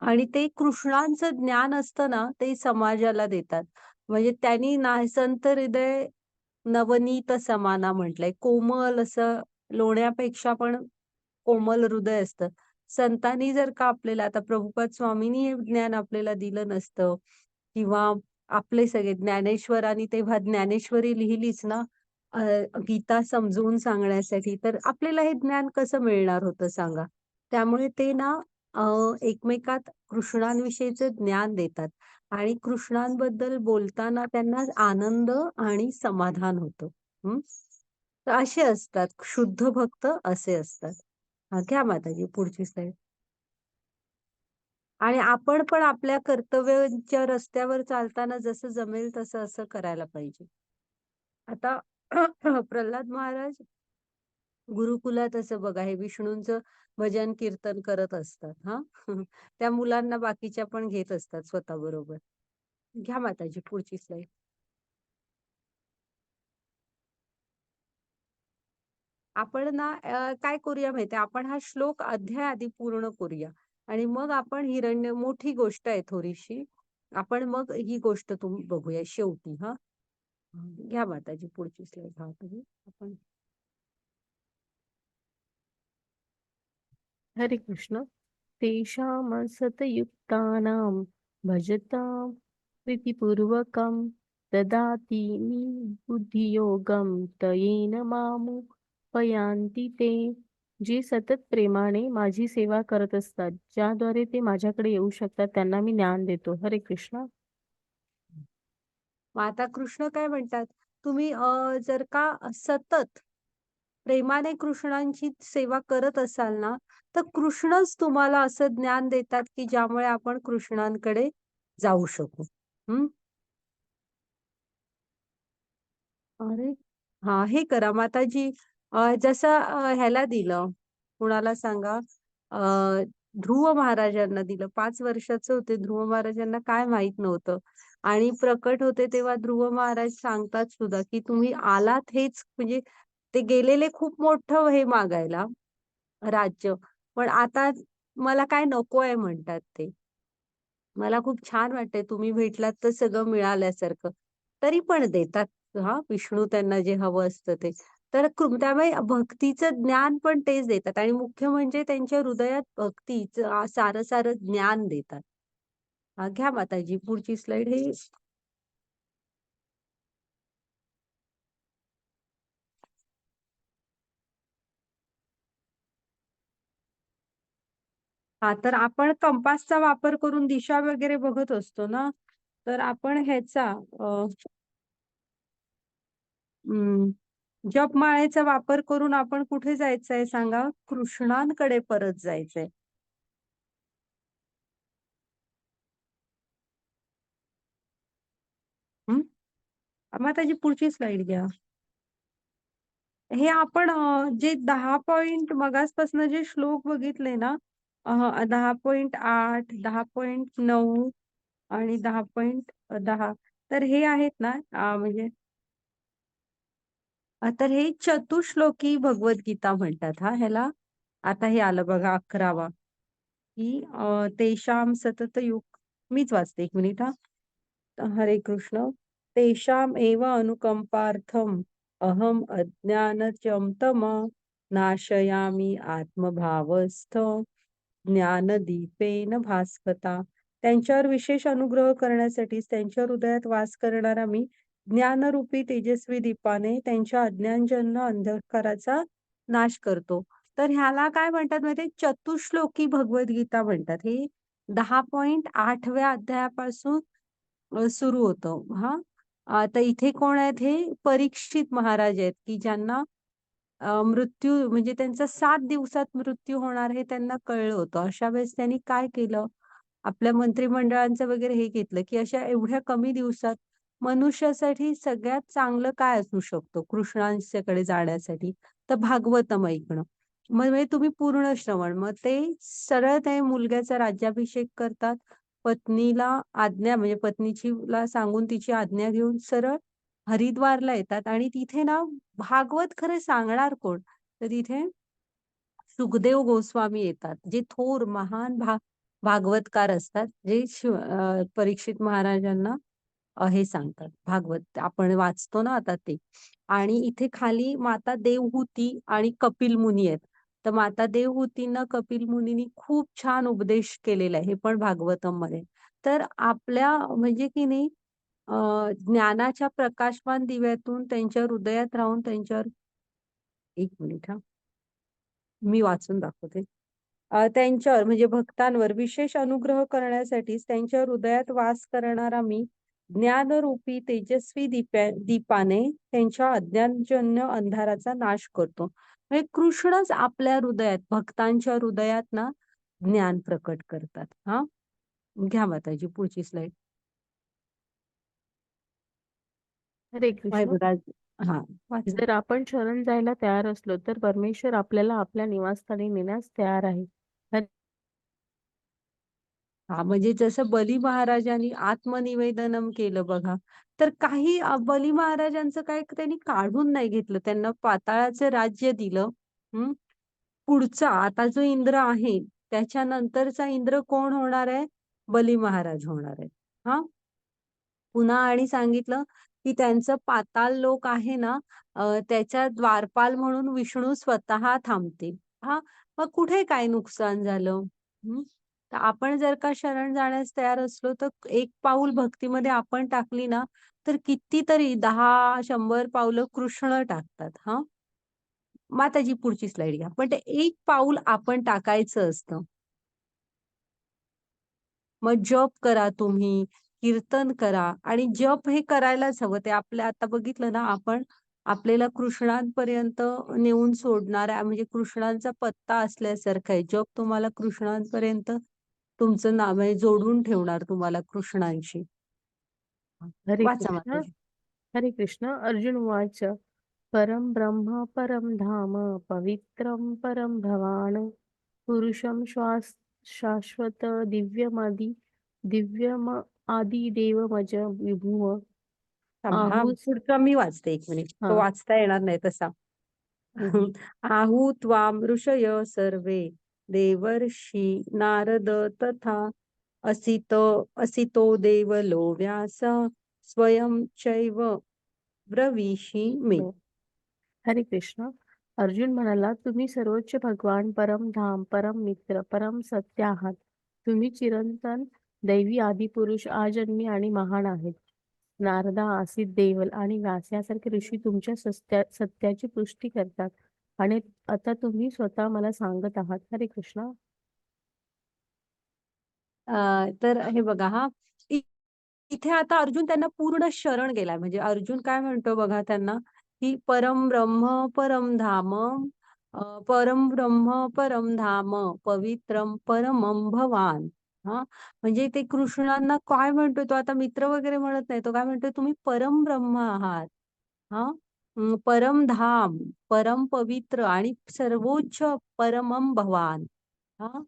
आणि ते कृष्णांचं ज्ञान असतं ना, ते समाजाला देतात. म्हणजे त्यांनी ना संत हृदय नवनीत समाना म्हटलंय. कोमल असं लोण्यापेक्षा पण कोमल हृदय असतं. संतांनी जर का आपल्याला आता प्रभुपाद स्वामींनी हे ज्ञान आपल्याला दिलं नसतं किंवा आपले सगळे ज्ञानेश्वरांनी तेव्हा ज्ञानेश्वरी लिहिलीच ना, अ, गीता समजवून सांगण्यासाठी, तर आपल्याला हे ज्ञान कसं मिळणार होतं सांगा? त्यामुळे ते ना एकमेकात कृष्णांविषयीचं ज्ञान देतात आणि कृष्णांबद्दल बोलताना त्यांना आनंद आणि समाधान होतं. हं. तर असे असतात शुद्ध भक्त असे असतात. हां, घ्या माताजी पुढची स्लाईड. आणि आपण पण आपल्या कर्तव्याच्या रस्त्यावर चालताना जसं जमेल तसं असं करायला पाहिजे. आता प्रल्हाद महाराज गुरुकुलात असं बघा हे विष्णूंचं भजन कीर्तन करत असतात हां. त्या मुलांना बाकीच्या पण घेत असतात स्वतःबरोबर. घ्या माताजी पुढची स्लाईड. आपण ना काय करूया माहितीये, आपण हा श्लोक अध्याय आधी पूर्ण करूया आणि मग आपण मोठी गोष्ट आहे थोडीशी. आपण मग ही गोष्ट तुम्ही बघूया शेवटी हां. घ्या माताजी पुढची स्लाईड. हां, तुम्ही आपण हरे कृष्ण. तेषां सतयुक्तानां भजतां प्रीतिपूर्वकं ददाति बुद्धियोगं तयेन मामुपयान्ति ते. जे सतत प्रेमाने माझी सेवा करत असतात, ज्याद्वारे ते माझ्याकडे येऊ शकतात, त्यांना मी ज्ञान देतो. हरे कृष्ण. मग आता कृष्ण काय म्हणतात, तुम्ही जर का सतत प्रेमाने कृष्णांची सेवा करत असाल ना, तर कृष्णच तुम्हाला असं ज्ञान देतात, की ज्यामुळे आपण कृष्णांकडे जाऊ शकू. हं. अरे हां, हे करा माताजी. जसं ह्याला दिलं, कुणाला सांगा, अ, ध्रुव महाराजांना दिलं. 5 वर्षाचे होते ध्रुव महाराजांना काय माहित नव्हतं. आणि प्रकट होते तेव्हा ध्रुव महाराज सांगतात सुद्धा, की तुम्ही आलात हेच म्हणजे ते गेलेले खूप मोठं हे मागायला, राज्य. पण आता मला काय नको आहे म्हणतात ते. मला खूप छान वाटतंय तुम्ही भेटलात तर सगळं मिळाल्यासारखं. तरी पण देतात हां, विष्णू त्यांना जे हवं असतं ते. तर त्यामुळे भक्तीचं ज्ञान पण तेच देतात आणि मुख्य म्हणजे त्यांच्या हृदयात भक्तीचं सारं-सारं ज्ञान देतात. घ्या माताजी पुढची स्लाईड हे हां, तर आपण कंपासचा वापर करून दिशा वगैरे बघत असतो ना, तर आपण ह्याचा अं, जपमाळेचा वापर करून आपण कुठे जायचंय सांगा? कृष्णांकडे परत जायचंय. हं. मग त्याची पुढची स्लाईड घ्या. हे आपण जे 10 पॉइंट मगाचपासून जे श्लोक बघितले ना, 10.8, 10.9 आणि 10.10 तर हे आहेत ना म्हणजे तर हे चतुश्लोकी भगवद्गीता म्हणतात हां ह्याला. आता हे आलं बघा 11वा. की तेषां सततयुग मीच वाचते 1 मिनिट हां. हरे कृष्ण. तेषाम् एव अनुकंपार्थम् अहम् अज्ञानचं तमः नाशयामि आत्मभावस्थ ज्ञानदीपेन भास्वता. त्यांच्यावर विशेष अनुग्रह करण्यासाठीच त्यांच्या हृदयात वास करणारा मी ज्ञानरूपी तेजस्वी दीपाने त्यांच्या अज्ञानजन्य अंधकाराचा नाश करतो. तर ह्याला काय म्हणतात माहितीये? चतुश्लोकी भगवद्गीता म्हणतात. हे 10.8व्या अध्यायापासून सुरू होतं. हां. आता इथे कोण आहेत हे परीक्षित महाराज आहेत, की ज्यांना मृत्यू म्हणजे त्यांचा 7 दिवसात मृत्यू होणार हे त्यांना कळलं होतं. अशा वेळेस त्यांनी काय केलं? आपल्या मंत्रिमंडळांचं वगैरे हे घेतलं, की अशा एवढ्या कमी दिवसात मनुष्यासाठी सगळ्यात चांगलं काय असू शकतो कृष्णांच्याकडे जाण्यासाठी? तर भागवतम ऐकणं. मग म्हणजे तुम्ही पूर्ण श्रवण. मग ते सरळ त्या मुलग्याचा राज्याभिषेक करतात. पत्नीला आज्ञा म्हणजे पत्नीची सांगून तिची आज्ञा घेऊन सरळ हरिद्वारला येतात आणि तिथे ना भागवत खरं सांगणार कोण? तर तिथे सुखदेव गोस्वामी येतात. जे थोर महान भागवतकार असतात. जे परीक्षित महाराजांना हे सांगतात भागवत आपण वाचतो ना आता ते. आणि इथे खाली माता देवहूती आणि कपिल मुनी आहेत. तर माता देवहूतींना कपिल मुनींनी खूप छान उपदेश केलेला आहे. हे पण भागवतममध्ये. तर आपल्या म्हणजे की नाही ज्ञानाच्या प्रकाशमान दिव्यातून त्यांच्या हृदयात राहून त्यांच्यावर 1 मिनिट हां. मी वाचून दाखवते. त्यांच्यावर म्हणजे भक्तांवर विशेष अनुग्रह करण्यासाठीच त्यांच्या हृदयात वास करणारा मी ज्ञानरूपी तेजस्वी दीपाने त्यांच्या अज्ञानजन्य अंधाराचा नाश करतो. म्हणजे कृष्णच आपल्या हृदयात, भक्तांच्या हृदयात ना ज्ञान प्रकट करतात. हां. घ्या माताजी पुढची स्लाईड. हरे आहे कृष्ण. बघा. हां, वाचा. जर आपण शरण जायला तयार असलो तर परमेश्वर आपल्याला आपल्या निवासस्थानी नेण्यास तयार आहे. हां, म्हणजे जसं बली महाराजांनी आत्मनिवेदनम केलं बघा. तर काही बली महाराजांचं काय त्यांनी काढून नाही घेतलं. त्यांना पाताळाचं राज्य दिलं. हं. पुढचा आता जो इंद्र आहे, त्याच्यानंतरचा इंद्र कोण होणार आहे? बली महाराज होणार आहेत. हां. पुन्हा आणि सांगितलं, की त्यांचं पाताल लोक आहे ना, त्याच्या द्वारपाल म्हणून विष्णू स्वतः थांबतील. हां, मग कुठे काय नुकसान झालं? हं. तर आपण जर का शरण जाण्यास तयार असलो, तर एक पाऊल भक्तीमध्ये आपण टाकली ना, तर कितीतरी 10-100 पावलं कृष्ण टाकतात. हां. माताजी पुढची स्लाईड घ्या. पण ते एक पाऊल आपण टाकायचं असतं. मग जप करा तुम्ही, कीर्तन करा आणि जप हे करायलाच हवं. ते आपल्या आता बघितलं ना आपण, आपल्याला कृष्णांपर्यंत नेऊन सोडणारा म्हणजे कृष्णांचा पत्ता असल्यासारखं आहे. जप तुम्हाला कृष्णांपर्यंत तुमचं नाव आहे जोडून ठेवणार तुम्हाला कृष्णांशी. हरे वाचा कृष्ण. माताजी. हरे कृष्ण. अर्जुन उवाच परं ब्रह्म परं धाम पवित्रं परं भवान् पुरुषं शाश्वत दिव्यमदि दिव्यम आदि देव मज विभुव थांबा हा आहूस पुढचा मी वाचते, एक मिनिट, तो हा वाचता येणार नाही तसा. हम्म. आहू त्वाम ऋषय सर्वे देवर्षी नारद तथा असित असितो देवलो व्यास स्वयं चैव ब्रवीषि मे. हो. हरे कृष्ण. अर्जुन म्हणाला, तुम्ही सर्वोच्च भगवान, परम धाम, परम मित्र, परम सत्य आहात. तुम्ही चिरंतन दैवी आदिपुरुष, आजन्मी आणि महान आहेत. नारदा, आसित देवल आणि व्यास यासारखे ऋषी तुमच्या सत्याची पुष्टी करतात आणि आता तुम्ही स्वतः मला सांगत आहात. हरे कृष्ण. तर हे बघा हा, इथे आता अर्जुन त्यांना पूर्ण शरण गेलाय. म्हणजे अर्जुन काय म्हणतो बघा त्यांना, की परम ब्रह्म परम धाम, परम ब्रह्म परम धाम, पवित्रम परमम भवान. हा, म्हणजे ते कृष्णांना काय म्हणतोय तो, आता मित्र वगैरे म्हणत नाही, तो काय म्हणतोय, तुम्ही परम ब्रह्म आहात. हा, परम धाम, परम पवित्र आणि सर्वोच्च परमम भवान. हा,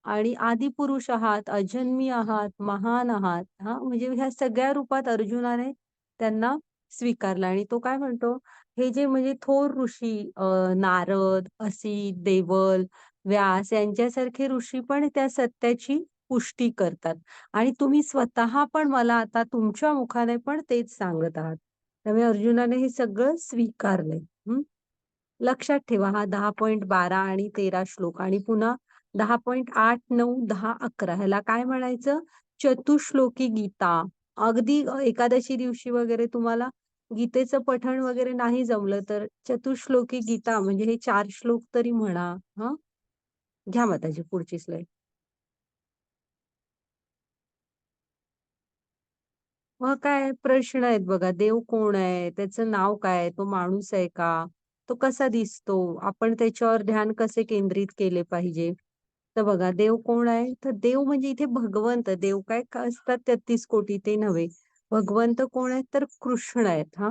आणि आदिपुरुष आहात, अजन्मी आहात, महान आहात. हा, म्हणजे ह्या सगळ्या रूपात अर्जुनाने त्यांना स्वीकारलं. आणि तो काय म्हणतो, हे जे म्हणजे थोर ऋषी, नारद, असित, देवल, व्यास यांच्यासारखे ऋषी पण त्या सत्याची पुष्टी करतात. आणि तुम्ही स्वतः पण मला आता तुमच्या मुखाने पण तेच सांगत आहात. त्यामुळे अर्जुनाने हे सगळं स्वीकारलंय. लक्षात ठेवा हा 10.12 आणि 13 श्लोक. आणि पुन्हा 10.8, 9, 10, 11 ह्याला काय म्हणायचं, चतुश्लोकी गीता. अगदी एकादशी दिवशी वगैरे तुम्हाला गीतेचं पठण वगैरे नाही जमलं तर चतुश्लोकी गीता म्हणजे हे 4 श्लोक तरी म्हणा. हा, घ्या माताजी पुढची स्लाईड. मग काय प्रश्न आहेत बघा, देव कोण आहे, त्याचं नाव काय, तो माणूस आहे का, तो कसा दिसतो, आपण त्याच्यावर ध्यान कसे केंद्रित केले पाहिजे. तर बघा, देव कोण आहे, तर देव म्हणजे इथे भगवंत. देव काय असतात 33 कोटी ते नव्हे. भगवंत कोण आहेत, तर कृष्ण आहेत. हा,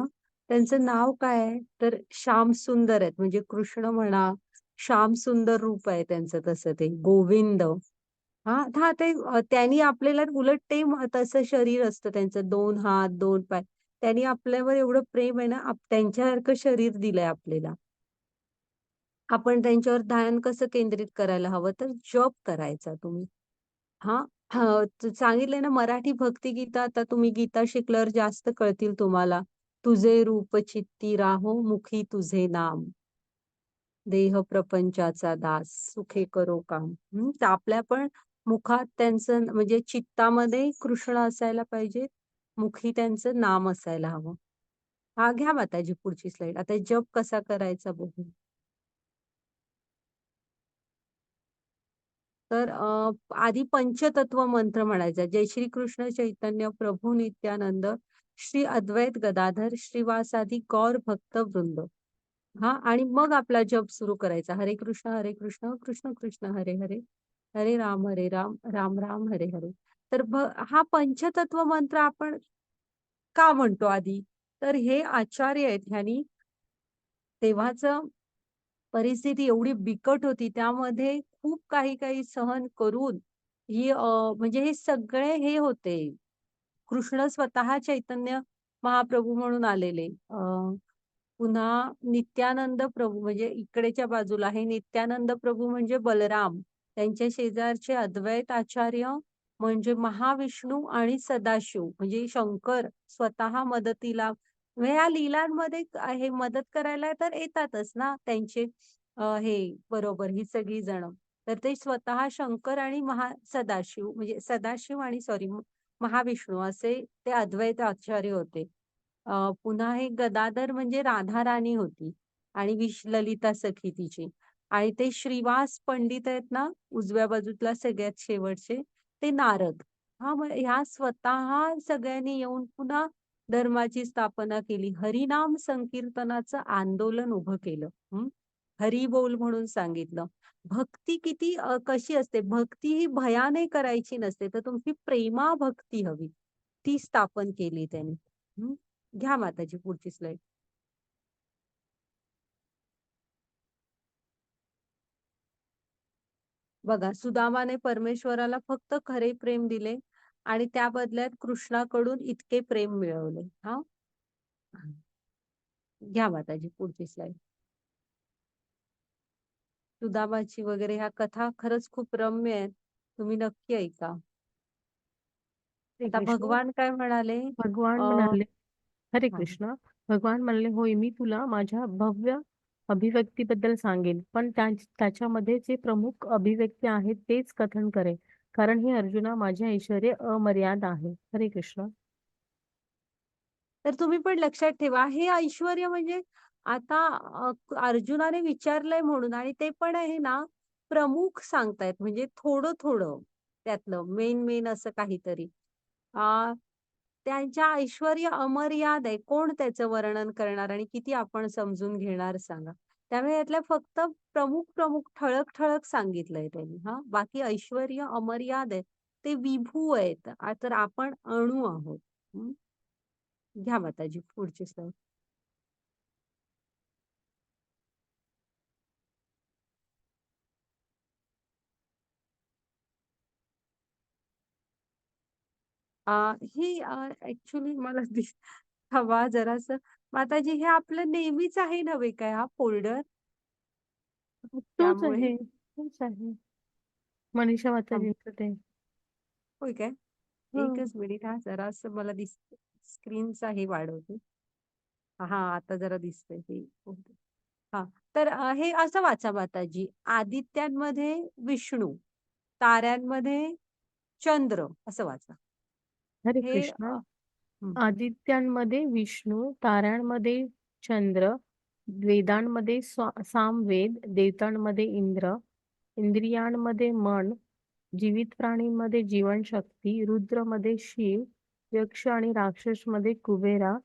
त्यांचं नाव काय आहे, तर श्याम सुंदर आहेत. म्हणजे कृष्ण म्हणा, श्याम सुंदर रूप आहे त्यांचं, तसं ते गोविंद. हा हा, ते त्यांनी आपल्याला उलट ते तसं शरीर असतं त्यांचं, 2 हात 2 पाय. त्यांनी आपल्यावर एवढं प्रेम आहे ना, त्यांच्यासारखं शरीर दिलंय आपल्याला. आपण त्यांच्यावर ध्यान कसं केंद्रित करायला हवं, तर जप करायचा तुम्ही. हा, सांगितलंय ना मराठी भक्ती गीता, आता तुम्ही गीता शिकल्यावर जास्त कळतील तुम्हाला. तुझे रूप चित्ती राहो मुखी तुझे नाम, देह प्रपंचाचा दास सुखे करो काम. तर आपल्या पण मुखात त्यांचं म्हणजे चित्तामध्ये कृष्ण असायला पाहिजे, मुखी त्यांचं नाम असायला हवं. हा, घ्या माताजी पुढची स्लाईड. आता जप कसा करायचा बघू. तर आधी पंचतत्व मंत्र म्हणायचा, जय श्री कृष्ण चैतन्य प्रभू नित्यानंद श्री अद्वैत गदाधर श्रीवासादि गौर भक्त वृंद. हा, आणि मग आपला जप सुरू करायचा, हरे कृष्ण कृष्ण कृष्ण हरे हरे, हरे राम राम राम हरे हरे. तर हा पंचतत्व मंत्र आपण का म्हणतो आधी, तर हे आचार्य आहेत, ह्यांनी तेव्हाच परिस्थिती एवढी बिकट होती, त्यामध्ये खूप काही काही सहन करून ही म्हणजे हे सगळे हे होते, कृष्ण स्वतः चैतन्य महाप्रभू म्हणून आलेले. पुन्हा नित्यानंद प्रभू म्हणजे इकडेच्या बाजूला आहे, नित्यानंद प्रभू म्हणजे बलराम, त्यांच्या शेजारचे अद्वैत आचार्य म्हणजे महाविष्णू आणि सदाशिव म्हणजे शंकर स्वतः मदतीला. ह्या लीलांमध्ये हे मदत करायला तर येतातच ना त्यांचे हे बरोबर ही सगळी जण. तर ते स्वतः शंकर आणि सदाशिव म्हणजे सदाशिव आणि सॉरी महाविष्णू असे ते अद्वैत आचार्य होते. पुन्हा हे गदाधर म्हणजे राधा राणी होती आणि ललिता सखी तिची. आणि ते श्रीवास पंडित आहेत ना उजव्या बाजूला सगळ्यात शेवटचे, ते नारद. हा, मग ह्या स्वतः सगळ्यांनी येऊन पुन्हा धर्माची स्थापना केली, हरिनाम संकीर्तनाचं आंदोलन उभं केलं. हरी बोल म्हणून सांगितलं. भक्ती किती कशी असते, भक्ती ही भयाने करायची नसते, तर तुमची प्रेमा भक्ती हवी, ती स्थापन केली त्यांनी. घ्या माताजी पुढची स्लाईड. बघा, सुदामाने परमेश्वराला फक्त खरे प्रेम दिले आणि त्या बदल्यात कृष्णाकडून इतके प्रेम मिळवले. हा, घ्या माताजी पुढची स्लाइड. सुदामाची वगैरे ह्या कथा खरंच खूप रम्य आहेत. तुम्ही नक्की ऐका. हरे आता कृष्ण. भगवान काय म्हणाले? भगवान अ म्हणाले, हरे हा. कृष्ण. भगवान म्हणले, होय मी तुला माझ्या भव्य अभिव्यक्तीबद्दल सांगेन, पण त्याच्यामध्ये जे प्रमुख अभिव्यक्ती आहेत तेच कथन करेन, कारण हे अर्जुना माझे ऐश्वर्य अमर्याद आहे. हरे कृष्ण. तर तुम्ही पण लक्षात ठेवा, हे ऐश्वर्य म्हणजे आता अर्जुनाने विचारलंय म्हणून आणि ते पण आहे ना, प्रमुख सांगतायत म्हणजे थोडं थोडं त्यातलं मेन असं काहीतरी. आ, त्यांच्या ऐश्वर्य अमर्याद आहे. कोण त्याचं वर्णन करणार आणि किती आपण समजून घेणार सांगा. त्यामुळे यातल्या फक्त प्रमुख ठळक ठळक सांगितलंय त्यांनी. हा, बाकी ऐश्वर्य अमर्याद आहे. ते विभू आहेत. तर आपण अणू आहोत. घ्या माताजी पुढची स्लाइड. ही ऍक्च्युली मला हवा जरासं माताजी हे आपलं नेहमीच आहे नव्हे काय हा फोल्डर? तोच त्यामुळे आहे, तोच आहे. मनीषा थांब, माताजींचं ते. होय काय? हं. एकच मिनिट हा, जरासं मला स्क्रीनचा हे वाढवते. हा, आता जरा दिसतंय हे. हा, तर हे असं वाचा माताजी. आदित्यांमध्ये विष्णू, ताऱ्यांमध्ये चंद्र असं वाचा. हरे हे कृष्ण. हं. आदित्यांमध्ये विष्णू, ताऱ्यांमध्ये चंद्र, वेदांमध्ये सामवेद, देवतांमध्ये इंद्र, इंद्रियांमध्ये मन, जीवित प्राणींमध्ये जीवनशक्ती, रुद्रमध्ये शिव, यक्ष आणि राक्षसमध्ये कुबेरा,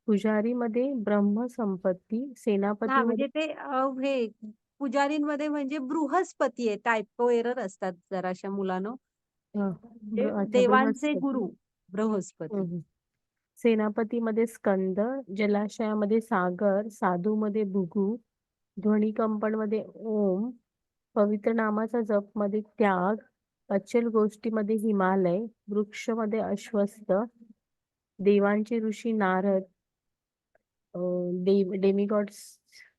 पुजारीमध्ये ब्रह्मसंपत्ती, हा, म्हणजे सेनापतीमध्ये ते हे पुजारींमध्ये म्हणजे बृहस्पती आहे. टायपो एरर असतात जराशा मुलांनो. म्हणजे अच्छा देवांचे बृहस्पती. गुरु बृहस्पती. हम्म. सेनापतीमध्ये स्कंद, जलाशयामध्ये सागर, साधूमध्ये भृगू, ध्वनिकंपनमध्ये ओम, पवित्र नामाचा जपमध्ये त्याग, अचल गोष्टीमध्ये हिमालय, वृक्षमध्ये अश्वस्थ, देवांचे ऋषी नारद, डेमिगॉड्स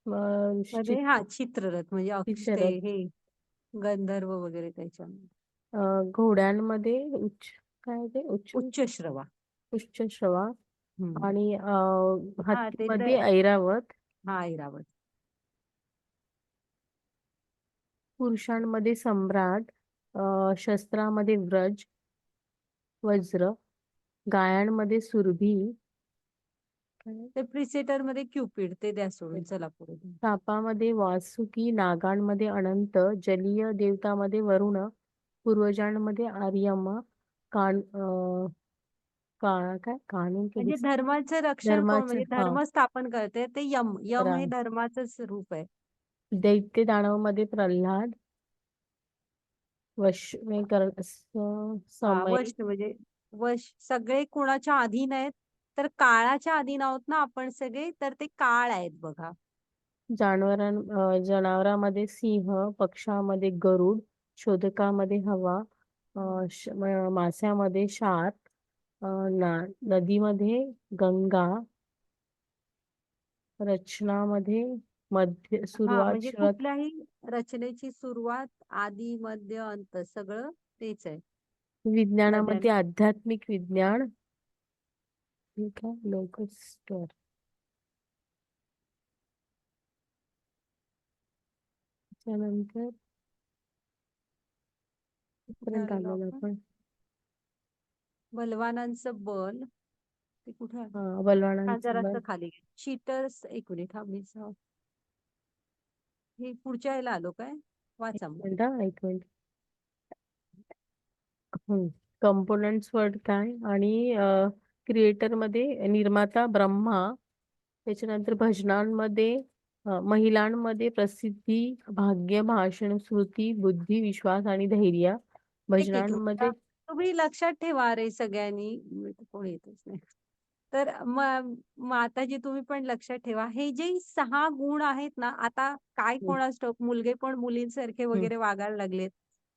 मध्ये हा चित्ररथ म्हणजे ते चित्ररथ, हे गंधर्व वगैरे त्याच्यामध्ये. घोड्यांमध्ये काय ते उच्च श्रवा. उच्च श्रवा, हम्म. आणि हा, ते तर हत्तीमध्ये ऐरावत, हा, ऐरावत. पुरुषांमध्ये सम्राट, शस्त्रामध्ये व्रज, वज्र, गायांमध्ये सुरभी, ते प्रिसेटर मध्ये क्युपिड, ते द्या सोडून. चला पुढे. सापामध्ये वासुकी, नागांमध्ये अनंत, जलीय देवतामध्ये वरुण, पूर्वजांमध्ये आर्यमा, कान काय कानून केली म्हणजे धर्माचं रक्षण कोण धर्माचं म्हणजे धर्म स्थापन करते ते यम. यम हे राम, धर्माचंच रूप आहे. दैत्य दानवमध्ये प्रल्हाद, वश हा, समय, वश म्हणजे वश सगळे कुणाच्या अधीन आहेत? तर काळाच्या अधीन आहोत ना आपण सगळे, तर ते काळ आहेत बघा. जनावरांमध्ये सिंह, पक्षामध्ये गरुड, शोधकामध्ये हवा, मास्यामध्ये शार्क, नदीमध्ये गंगा, रचनामध्ये मध्य हा, सुरुवात म्हणजे शरद, कुठल्याही रचनेची सुरुवात, आदी मध्य अंत सगळं तेच आहे. नद्यां विज्ञानामध्ये आध्यात्मिक विज्ञान, ठीक आहे, लोकस्टर. त्यानंतर कुठे इथपर्यंत आलेलो आलेलो आपण? आपण. बलवानांचं बल ते कुठे आहे? हा, बलवानांचं जरासं बल. खाली. चीटर्स, एक मिनिट हा, मी हे पुढच्या याला आलो काय? एक वाचा मग. मिनिट हा, एक मिनिट. कंपोनंट्स वर्ड काय, आणि क्रिएटर मध्ये निर्माता ब्रह्मा, त्याच्यानंतर भजनांमध्ये महिलांमध्ये प्रसिद्धी, भाग्य, भाषण, स्मृती, बुद्धी, विश्वास आणि धैर्य. एक मिनिट हा. भजनांमध्ये तुम्ही लक्षात ठेवा रे सगळ्यांनी. कोण येतच नाही. तर माताजी तुम्ही पण लक्षात ठेवा, हे जे 6 गुण आहेत ना, आता काय हम्म, कोणास ठाऊक मुलगे पण मुलींसारखे हम्म, वगैरे वागायला लागलेत.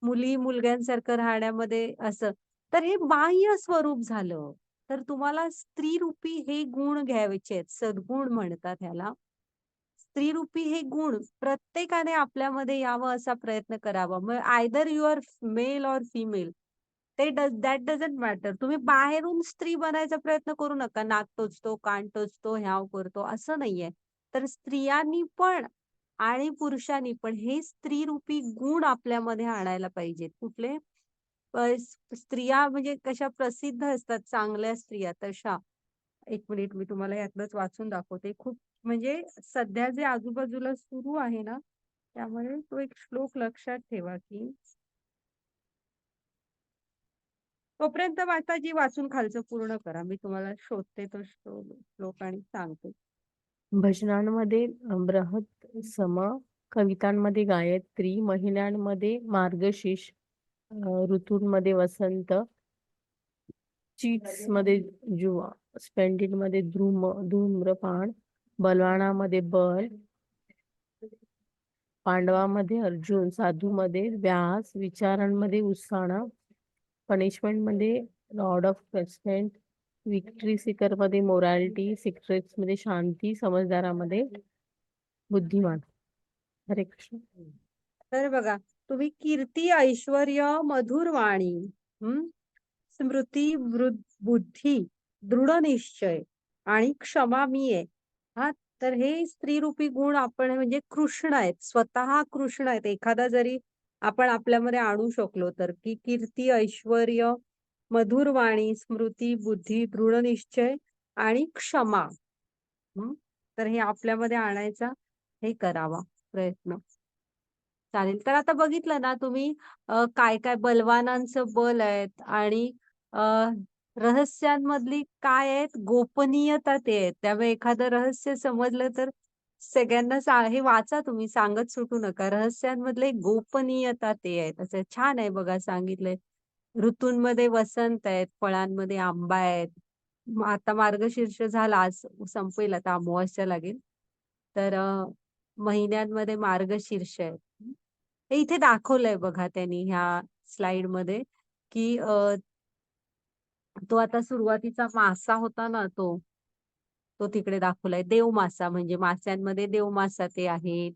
मुली मुलग्यांसारखं राहण्यामध्ये असं. तर हे बाह्य स्वरूप झालं. तर तुम्हाला स्त्रीरूपी हे गुण घ्यायचे आहेत. सद्गुण म्हणतात ह्याला. स्त्रीरूपी हे गुण प्रत्येकाने आपल्यामध्ये यावं असा प्रयत्न करावा. मग either you are male or female. That doesn't matter. तुम्ही बाहेरून स्त्री बनायचा प्रयत्न करू नका. नाक टोचतो, कान टोचतो, ह्याव करतो असं नाहीये. तर स्त्रियांनी पण आणि पुरुषांनी पण हे स्त्रीरूपी गुण आपल्यामध्ये आणायला पाहिजेत. कुठले? स्त्रिया म्हणजे कशा प्रसिद्ध असतात चांगल्या स्त्रिया तशा. एक मिनिट मी तुम्हाला यातलंच वाचून दाखवते. खूप म्हणजे सध्या जे आजूबाजूला सुरू आहे ना, त्यामुळे तो एक श्लोक लक्षात ठेवा, की तोपर्यंत माताजी वाचून खालचं पूर्ण करा. मी तुम्हाला शोधते तो श्लोक आणि सांगते. भजनांमध्ये बृहत सम, कवितांमध्ये गायत्री, महिन्यांमध्ये मार्गशीर्ष, ऋतूंमध्ये वसंत, चीट्स मध्ये जुवा, स्पेंडिड मध्ये धूम्रपान, बलवानामध्ये बल, पांडवामध्ये अर्जुन, साधूमध्ये व्यास, विचारांमध्ये उत्साह, पनिशमेंट मध्ये Lord of president, victory Sikar मध्ये मोरॅलिटी, सिक्रेट्स मध्ये शांती, समजदारामध्ये बुद्धिमान. हरे कृष्ण. तर बघा, तुम्ही कीर्ती, ऐश्वर्य, मधुर वाणी, स्मृती, बुद्धी, दृढ निश्चय आणि क्षमा मी आहे. हा, तर हे स्त्रीरूपी गुण आपण म्हणजे कृष्ण आहेत, स्वतः कृष्ण आहेत. एखादा जरी आपण आपल्यामध्ये आणू शकलो तर, की कीर्ती, ऐश्वर्य, मधुर वाणी, स्मृती, बुद्धी, दृढ निश्चय आणि क्षमा. तर हे आपल्यामध्ये आणायचा हे करावा प्रयत्न. चालेल. तर आता बघितलं ना तुम्ही काय काय बलवानांचं बल आहेत आणि अ, रहस्यांमधली काय आहेत गोपनीयता ते आहेत. त्यामुळे एखादं रहस्य समजलं तर सगळ्यांना हे वाचा तुम्ही, सांगत सुटू नका. रहस्यांमधले गोपनीयता ते आहेत. असं छान आहे बघा सांगितलंय. ऋतूंमध्ये वसंत आहेत, फळांमध्ये आंबा आहेत. आता मार्गशीर्ष झाला, आज संपेल, आता अमावास्या लागेल. तर महिन्यांमध्ये मार्गशीर्ष आहे. हे इथे दाखवलंय बघा त्यांनी ह्या स्लाइड मध्ये, की तो आता सुरुवातीचा मासा होता ना, तो तिकडे दाखवलाय. देव मासा म्हणजे मास्यांमध्ये देव मासा ते आहेत.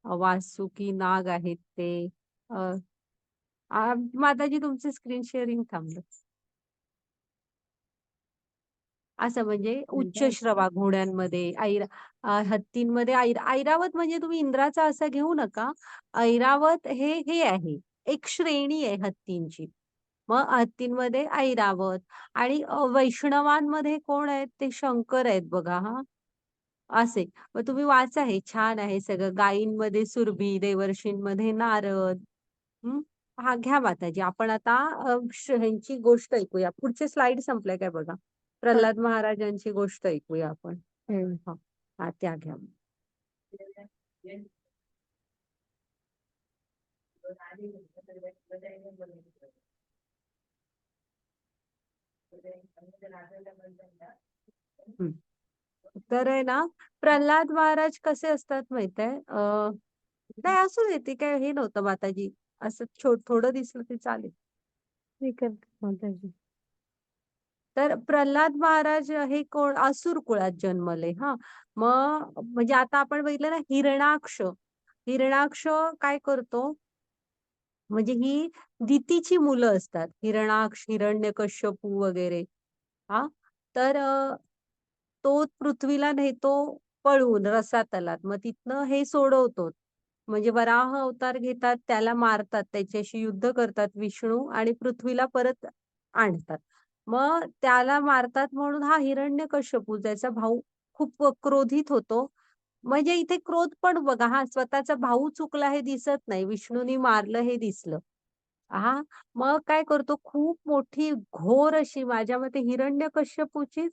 वासुकी नाग आहेत ते. अ, माताजी तुमचे स्क्रीन शेअरिंग थांबलं. असं म्हणजे उच्च श्रवा घोड्यांमध्ये हत्तींमध्ये ऐरावत म्हणजे तुम्ही इंद्राचा असं घेऊ नका. ऐरावत हे आहे, एक श्रेणी आहे हत्तींची. मग हत्तींमध्ये ऐरावत आणि वैष्णवांमध्ये कोण आहेत ते शंकर आहेत बघा. हा, असे मग तुम्ही वाचा, हे छान आहे सगळं. गायींमध्ये सुरभी, देवर्षींमध्ये नारद. हं. हा घ्या माताजी. आपण आता ह्यांची गोष्ट ऐकूया. पुढचे स्लाइड संपले काय बघा. प्रल्हाद महाराजांची गोष्ट ऐकूया आपण. हा, हा, त्या घ्या. तर आहे ना, प्रल्हाद महाराज कसे असतात माहित आहे? नाही असू दे, ते काय हे नव्हतं माताजी. असं थोडं दिसलं ते चालेल. ठीक आहे माताजी. तर प्रल्हाद महाराज हे कोण? असुर कुळात जन्मले. हा, मग म्हणजे आता आपण बघितलं ना, हिरणाक्ष. हिरणाक्ष काय करतो? म्हणजे ही दितीची मुलं असतात. हिरणाक्ष, हिरण्यकश्यपू वगैरे. हा, तर तो पृथ्वीला नेतो पळवून रसातलात. मग तिथनं हे सोडवतो. म्हणजे वराह अवतार घेतात, त्याला मारतात, त्याच्याशी युद्ध करतात विष्णू आणि पृथ्वीला परत आणतात. मग त्याला मारतात म्हणून हा हिरण्यकश्यपू, ज्याचा भाऊ, खूप क्रोधित होतो. म्हणजे इथे क्रोध पण बघा, हा स्वतःचा भाऊ चुकला हे दिसत नाही, विष्णूनी मारलं हे दिसलं. हा, मग काय करतो, खूप मोठी घोर अशी, माझ्या मते हिरण्यकश्यपूची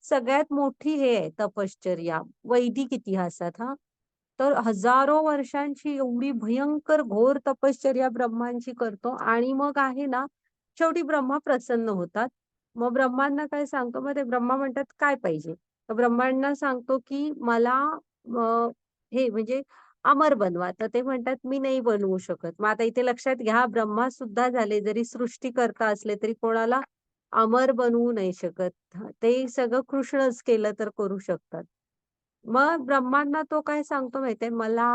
सगळ्यात मोठी हे आहे तपश्चर्या वैदिक इतिहासात. हा, तर हजारो वर्षांची एवढी भयंकर घोर तपश्चर्या ब्रह्मांची करतो आणि मग आहे ना, शेवटी ब्रह्मा प्रसन्न होतात. मग ब्रह्मांना काय सांगतो, मग ते ब्रह्मा म्हणतात काय पाहिजे. तर ब्रह्मांना सांगतो की मला हे म्हणजे अमर बनवा. तर ते म्हणतात, "मी नाही बनवू शकत." मग आता इथे लक्षात घ्या, ब्रह्मा सुद्धा झाले, जरी सृष्टीकर्ता असले, तरी कोणाला अमर बनवू नाही शकत. ते सगळं कृष्णच केलं तर करू शकतात. मग ब्रह्मांना तो काय सांगतो माहितीये, मला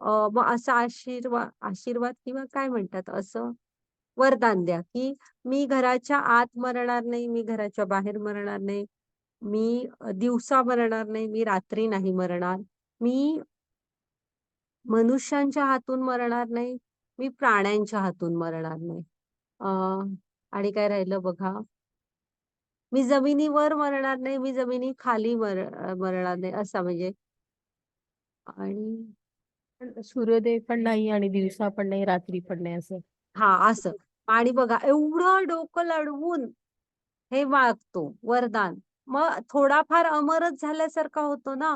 मग असा आशीर्वाद किंवा काय म्हणतात, असं वरदान द्या, की मी घराच्या आत मरणार नाही, मी घराच्या बाहेर मरणार नाही, मी दिवसा मरणार नाही, मी रात्री नाही मरणार, मी मनुष्यांच्या हातून मरणार नाही, मी प्राण्यांच्या हातून मरणार नाही. अ, आणि काय राहिलं बघा, मी जमिनीवर मरणार नाही, मी जमिनीखाली मरणार नाही, असा म्हणजे. आणि पण सूर्योदय पण नाही आणि दिवसा पण नाही, रात्री पण नाही असं. हां, असं. आणि बघा एवढं डोकं लढवून हे मागतो वरदान. मग थोडाफार अमरच झाल्यासारखा होतो ना.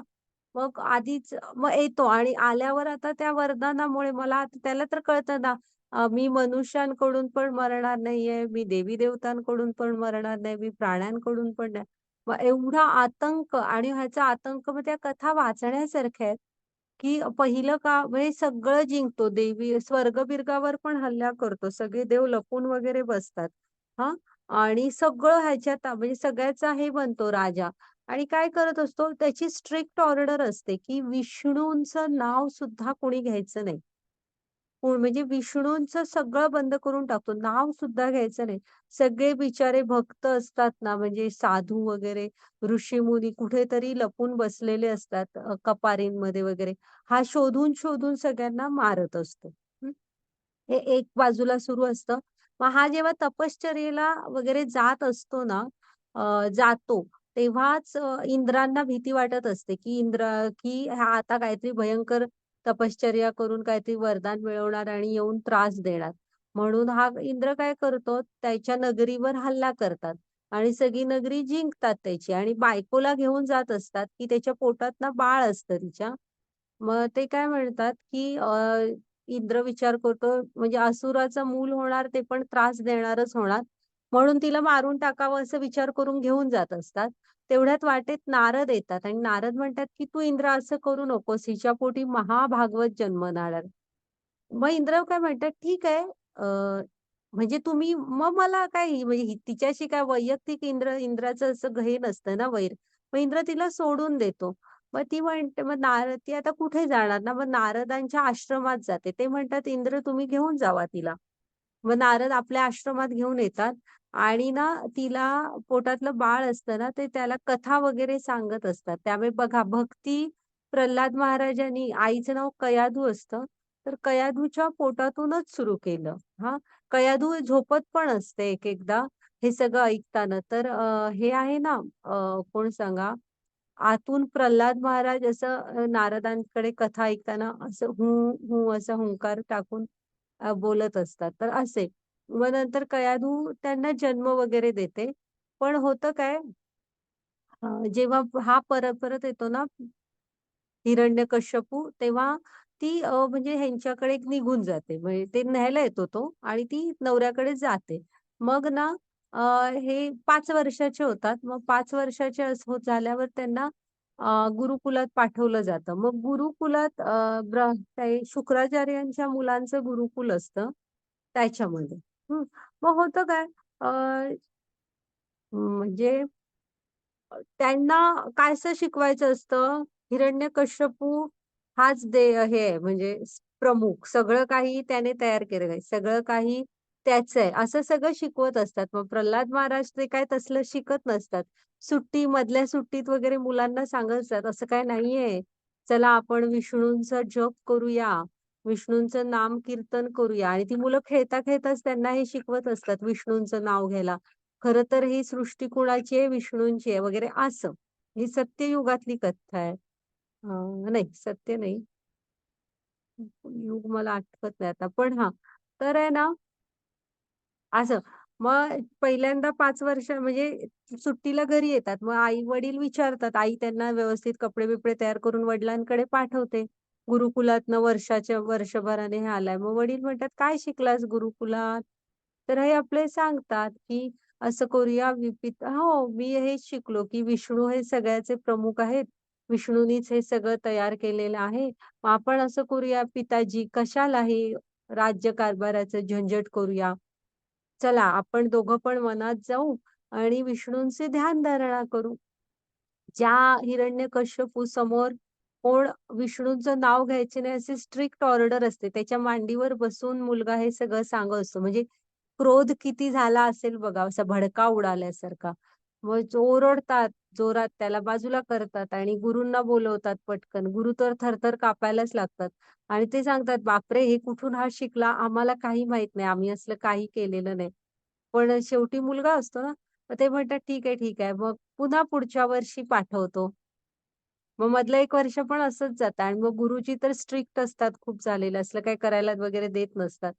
मग आधीच मग येतो आणि आल्यावर आता त्या वरदानामुळे मला आता त्याला तर कळतं ना, मी मनुष्यांकडून पण मरणार नाहीये, मी देवी-देवतांकडून पण मरणार नाही, मी प्राण्यांकडून पण नाही. मग एवढा आतंक आणि ह्याचा आतंक मग त्या कथा वाचण्यासारख्या आहेत, की पहिलं का म्हणजे सगळं जिंकतो. देवी स्वर्ग-बिर्गावर पण हल्ला करतो. सगळे देव लपून वगैरे बसतात. हां. आणि सगळं ह्याच्यात म्हणजे सगळ्याचा हे बनतो राजा. आणि काय करत असतो, त्याची स्ट्रिक्ट ऑर्डर असते, की विष्णूंचं नाव सुद्धा कोणी घ्यायचं नाही. म्हणजे विष्णूंचं सगळं बंद करून टाकतो. नाव सुद्धा घ्यायचं नाही. सगळे बिचारे भक्त असतात ना, म्हणजे साधू वगैरे, ऋषीमुनी कुठेतरी लपून बसलेले असतात कपारींमध्ये वगैरे. हा शोधून-शोधून सगळ्यांना मारत असतो. हे एक बाजूला सुरू असतं. मग हा जेव्हा तपश्चर्येला वगैरे जात असतो ना, जातो, तेव्हाच इंद्रांना भीती वाटत असते, की हा आता काहीतरी भयंकर तपश्चर्या करून काहीतरी वरदान मिळवणार आणि येऊन त्रास देणार. म्हणून हा इंद्र काय करतो, त्याच्या नगरीवर हल्ला करतात आणि सगळी नगरी जिंकतात त्याची आणि बायकोला घेऊन जात असतात, की त्याच्या पोटात ना बाळ असतं तिच्या. मग ते काय म्हणतात, की इंद्र विचार करतो म्हणजे असुराचं मूल होणार ते पण त्रास देणारच होणार. म्हणून तिला मारून टाकावं असं विचार करून घेऊन जात असतात. तेवढ्यात वाटेत नारद येतात आणि नारद म्हणतात, की "तू इंद्र असं करू नकोस. हिच्या पोटी महाभागवत जन्मणार आहे." मग इंद्र काय म्हणतात, "ठीक आहे. म्हणजे तुम्ही मग मला काय म्हणजे तिच्याशी काय वैयक्तिक इंद्राचं असं हे नसतं ना वैर. मग इंद्र तिला सोडून देतो. मग ती म्हणते मग ती आता कुठे जाणार ना, मग नारदांच्या आश्रमात जाते. ते म्हणतात, "इंद्र तुम्ही घेऊन जावा तिला." मग नारद आपल्या आश्रमात घेऊन येतात आणि ना तिला पोटातलं बाळ असतं ना, ते त्याला कथा वगैरे सांगत असतात. त्यामुळे बघा भक्ती प्रल्हाद महाराजांनी आईचं नाव कयाधू असतं. तर कयाधूच्या पोटातूनच सुरू केलं. हां, कयाधू झोपत पण असते एक-एकदा हे सगळं ऐकताना. तर हे आहे ना कोण सांगा? आतून प्रल्हाद महाराज असं नारदांकडे कथा ऐकताना असं हूं, हूं असा हुंकार टाकून बोलत असतात. तर असे. मग नंतर कयाधू त्यांना जन्म वगैरे देते. पण होतं काय जेव्हा हा परत परत येतो ना हिरण्यकश्यपू, तेव्हा ती म्हणजे ह्यांच्याकडे निघून जाते. म्हणजे ते न्यायला येतो तो आणि ती नवऱ्याकडे जाते. मग ना अ, हे 5 वर्षाचे होतात. मग 5 वर्षाचे होत झाल्यावर त्यांना गुरुकुलात पाठवलं जातं. मग गुरुकुलात ते शुक्राचार्यांच्या मुलांचं गुरुकुल असतं त्याच्यामध्ये. हं. मग होतं काय म्हणजे त्यांना कायसं शिकवायचं असतं, हिरण्यकश्यपू हाच हे आहे म्हणजे प्रमुख. सगळं काही त्याने तयार केलेलं आहे. सगळं काही त्याचं आहे, असं सगळं शिकवत असतात. मग प्रल्हाद महाराज ते काय तसलं शिकत नसतात. मधल्या सुट्टीत वगैरे मुलांना सांगत असतात, "असं काही नाहीये. चला आपण विष्णूंचा जप करूया, विष्णूंचं नामकीर्तन करूया." आणि ती मुलं खेळता-खेळताच त्यांना हे शिकवत असतात विष्णूंचं नाव घ्यायला. खरं तर ही सृष्टी कुणाची आहे? विष्णूंची आहे वगैरे असं. ही सत्ययुगातली कथा आहे. नाही सत्य नाही. युग मला आठवत नाही आता. पण हां, तर आहे ना असं. मग पहिल्यांदा 5 वर्ष म्हणजे सुट्टीला घरी येतात. मग आई-वडील विचारतात. आई त्यांना व्यवस्थित कपडे-बिपडे तयार करून वडिलांकडे पाठवते. गुरुकुलातनं वर्षभराने हे आलाय. मग वडील म्हणतात, "काय शिकलास गुरुकुलात?" तर हे आपले सांगतात, की असं करूया हो, मी हेच शिकलो, की विष्णू हे सगळ्याचे प्रमुख आहेत विष्णूनीच हे सगळं तयार केलेलं आहे. मग आपण असं करूया पिताजी, कशाला हे राज्यकारभाराचं झंझट करूया. चला आपण दोघं पण वनात जाऊ आणि विष्णूंचे ध्यानधारणा करू. ज्या हिरण्यकश्यपू समोर कोण विष्णूंचं नाव घ्यायचे नाही अशी स्ट्रिक्ट ऑर्डर असते. त्याच्या मांडीवर बसून मुलगा हे सगळं सांगत असतो. म्हणजे क्रोध किती झाला असेल बघा, असा भडका उडाल्यासारखा. मग ओरडतात जोरात, त्याला बाजूला करतात आणि गुरूंना बोलवतात पटकन. गुरु तर थरथर कापायलाच लागतात आणि ते सांगतात, "बापरे! हे कुठून हा शिकला? आम्हाला काही माहीत नाही. आम्ही असलं काही केलेलं नाही." पण शेवटी मुलगा असतो ना, मग ते म्हणतात, "ठीक आहे, ठीक आहे." मग पुन्हा पुढच्या वर्षी पाठवतो. मग मधलं 1 वर्ष पण असंच जातं आणि मग गुरुजी तर स्ट्रिक्ट असतात खूप झालेलं, असलं काही करायला वगैरे देत नसतात.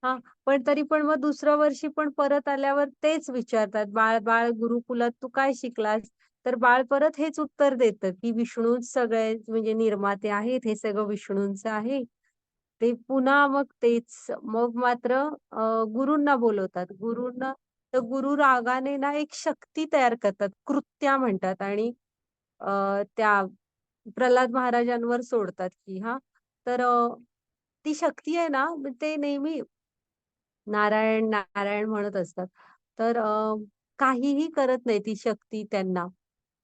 हां, पण तरी पण मग दुसऱ्या वर्षी पण परत आल्यावर तेच विचारतात, "बाळ, बाळ गुरुकुलात तू काय शिकलास?" तर बाळ परत हेच उत्तर देतं, की विष्णूच सगळे म्हणजे निर्माते आहेत, हे सगळं विष्णूंचं आहे. ते पुन्हा मग तेच. मग मात्र गुरूंना बोलवतात. तर गुरु रागाने ना एक शक्ती तयार करतात, कृत्या म्हणतात आणि त्या प्रल्हाद महाराजांवर सोडतात, की हां, तर ती शक्ती आहे ना, ते नेहमी नारायण, नारायण म्हणत असतात. तर काहीही करत नाही ती शक्ती त्यांना,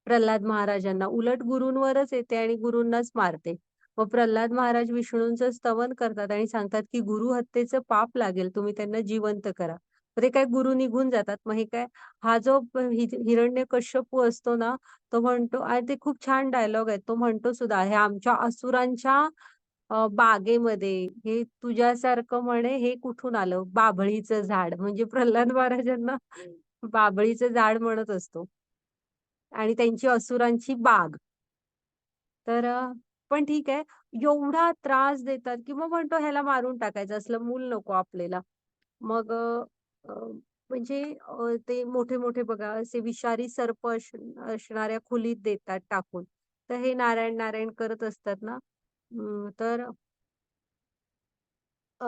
प्रल्हाद महाराजांना. उलट गुरूंवरच येते आणि गुरूंनाच मारते. मग प्रल्हाद महाराज विष्णूंचं स्तवन करतात आणि सांगतात, की गुरु हत्येचं पाप लागेल, तुम्ही त्यांना जिवंत करा. मग ते काय गुरु निघून जातात. मग हे काय हा जो हिरण्यकश्यपू असतो ना, तो म्हणतो आणि ते खूप छान डायलॉग आहे. तो म्हणतो सुद्धा, "हे आमच्या असुरांच्या बागेमध्ये हे तुझ्यासारखं म्हणे हे कुठून आलं? बाभळीचं झाड." म्हणजे प्रल्हाद महाराजांना बाभळीचं झाड म्हणत असतो आणि त्यांची असुरांची बाग. तर पण ठीक आहे. एवढा त्रास देतात, की मग म्हणतो ह्याला मारून टाकायचं, असलं मूल नको आपल्याला. मग अ, म्हणजे ते मोठे-मोठे बघा असे विषारी सर्प असणाऱ्या खोलीत देतात टाकून. तर हे नारायण, नारायण करत असतात ना, तर अ,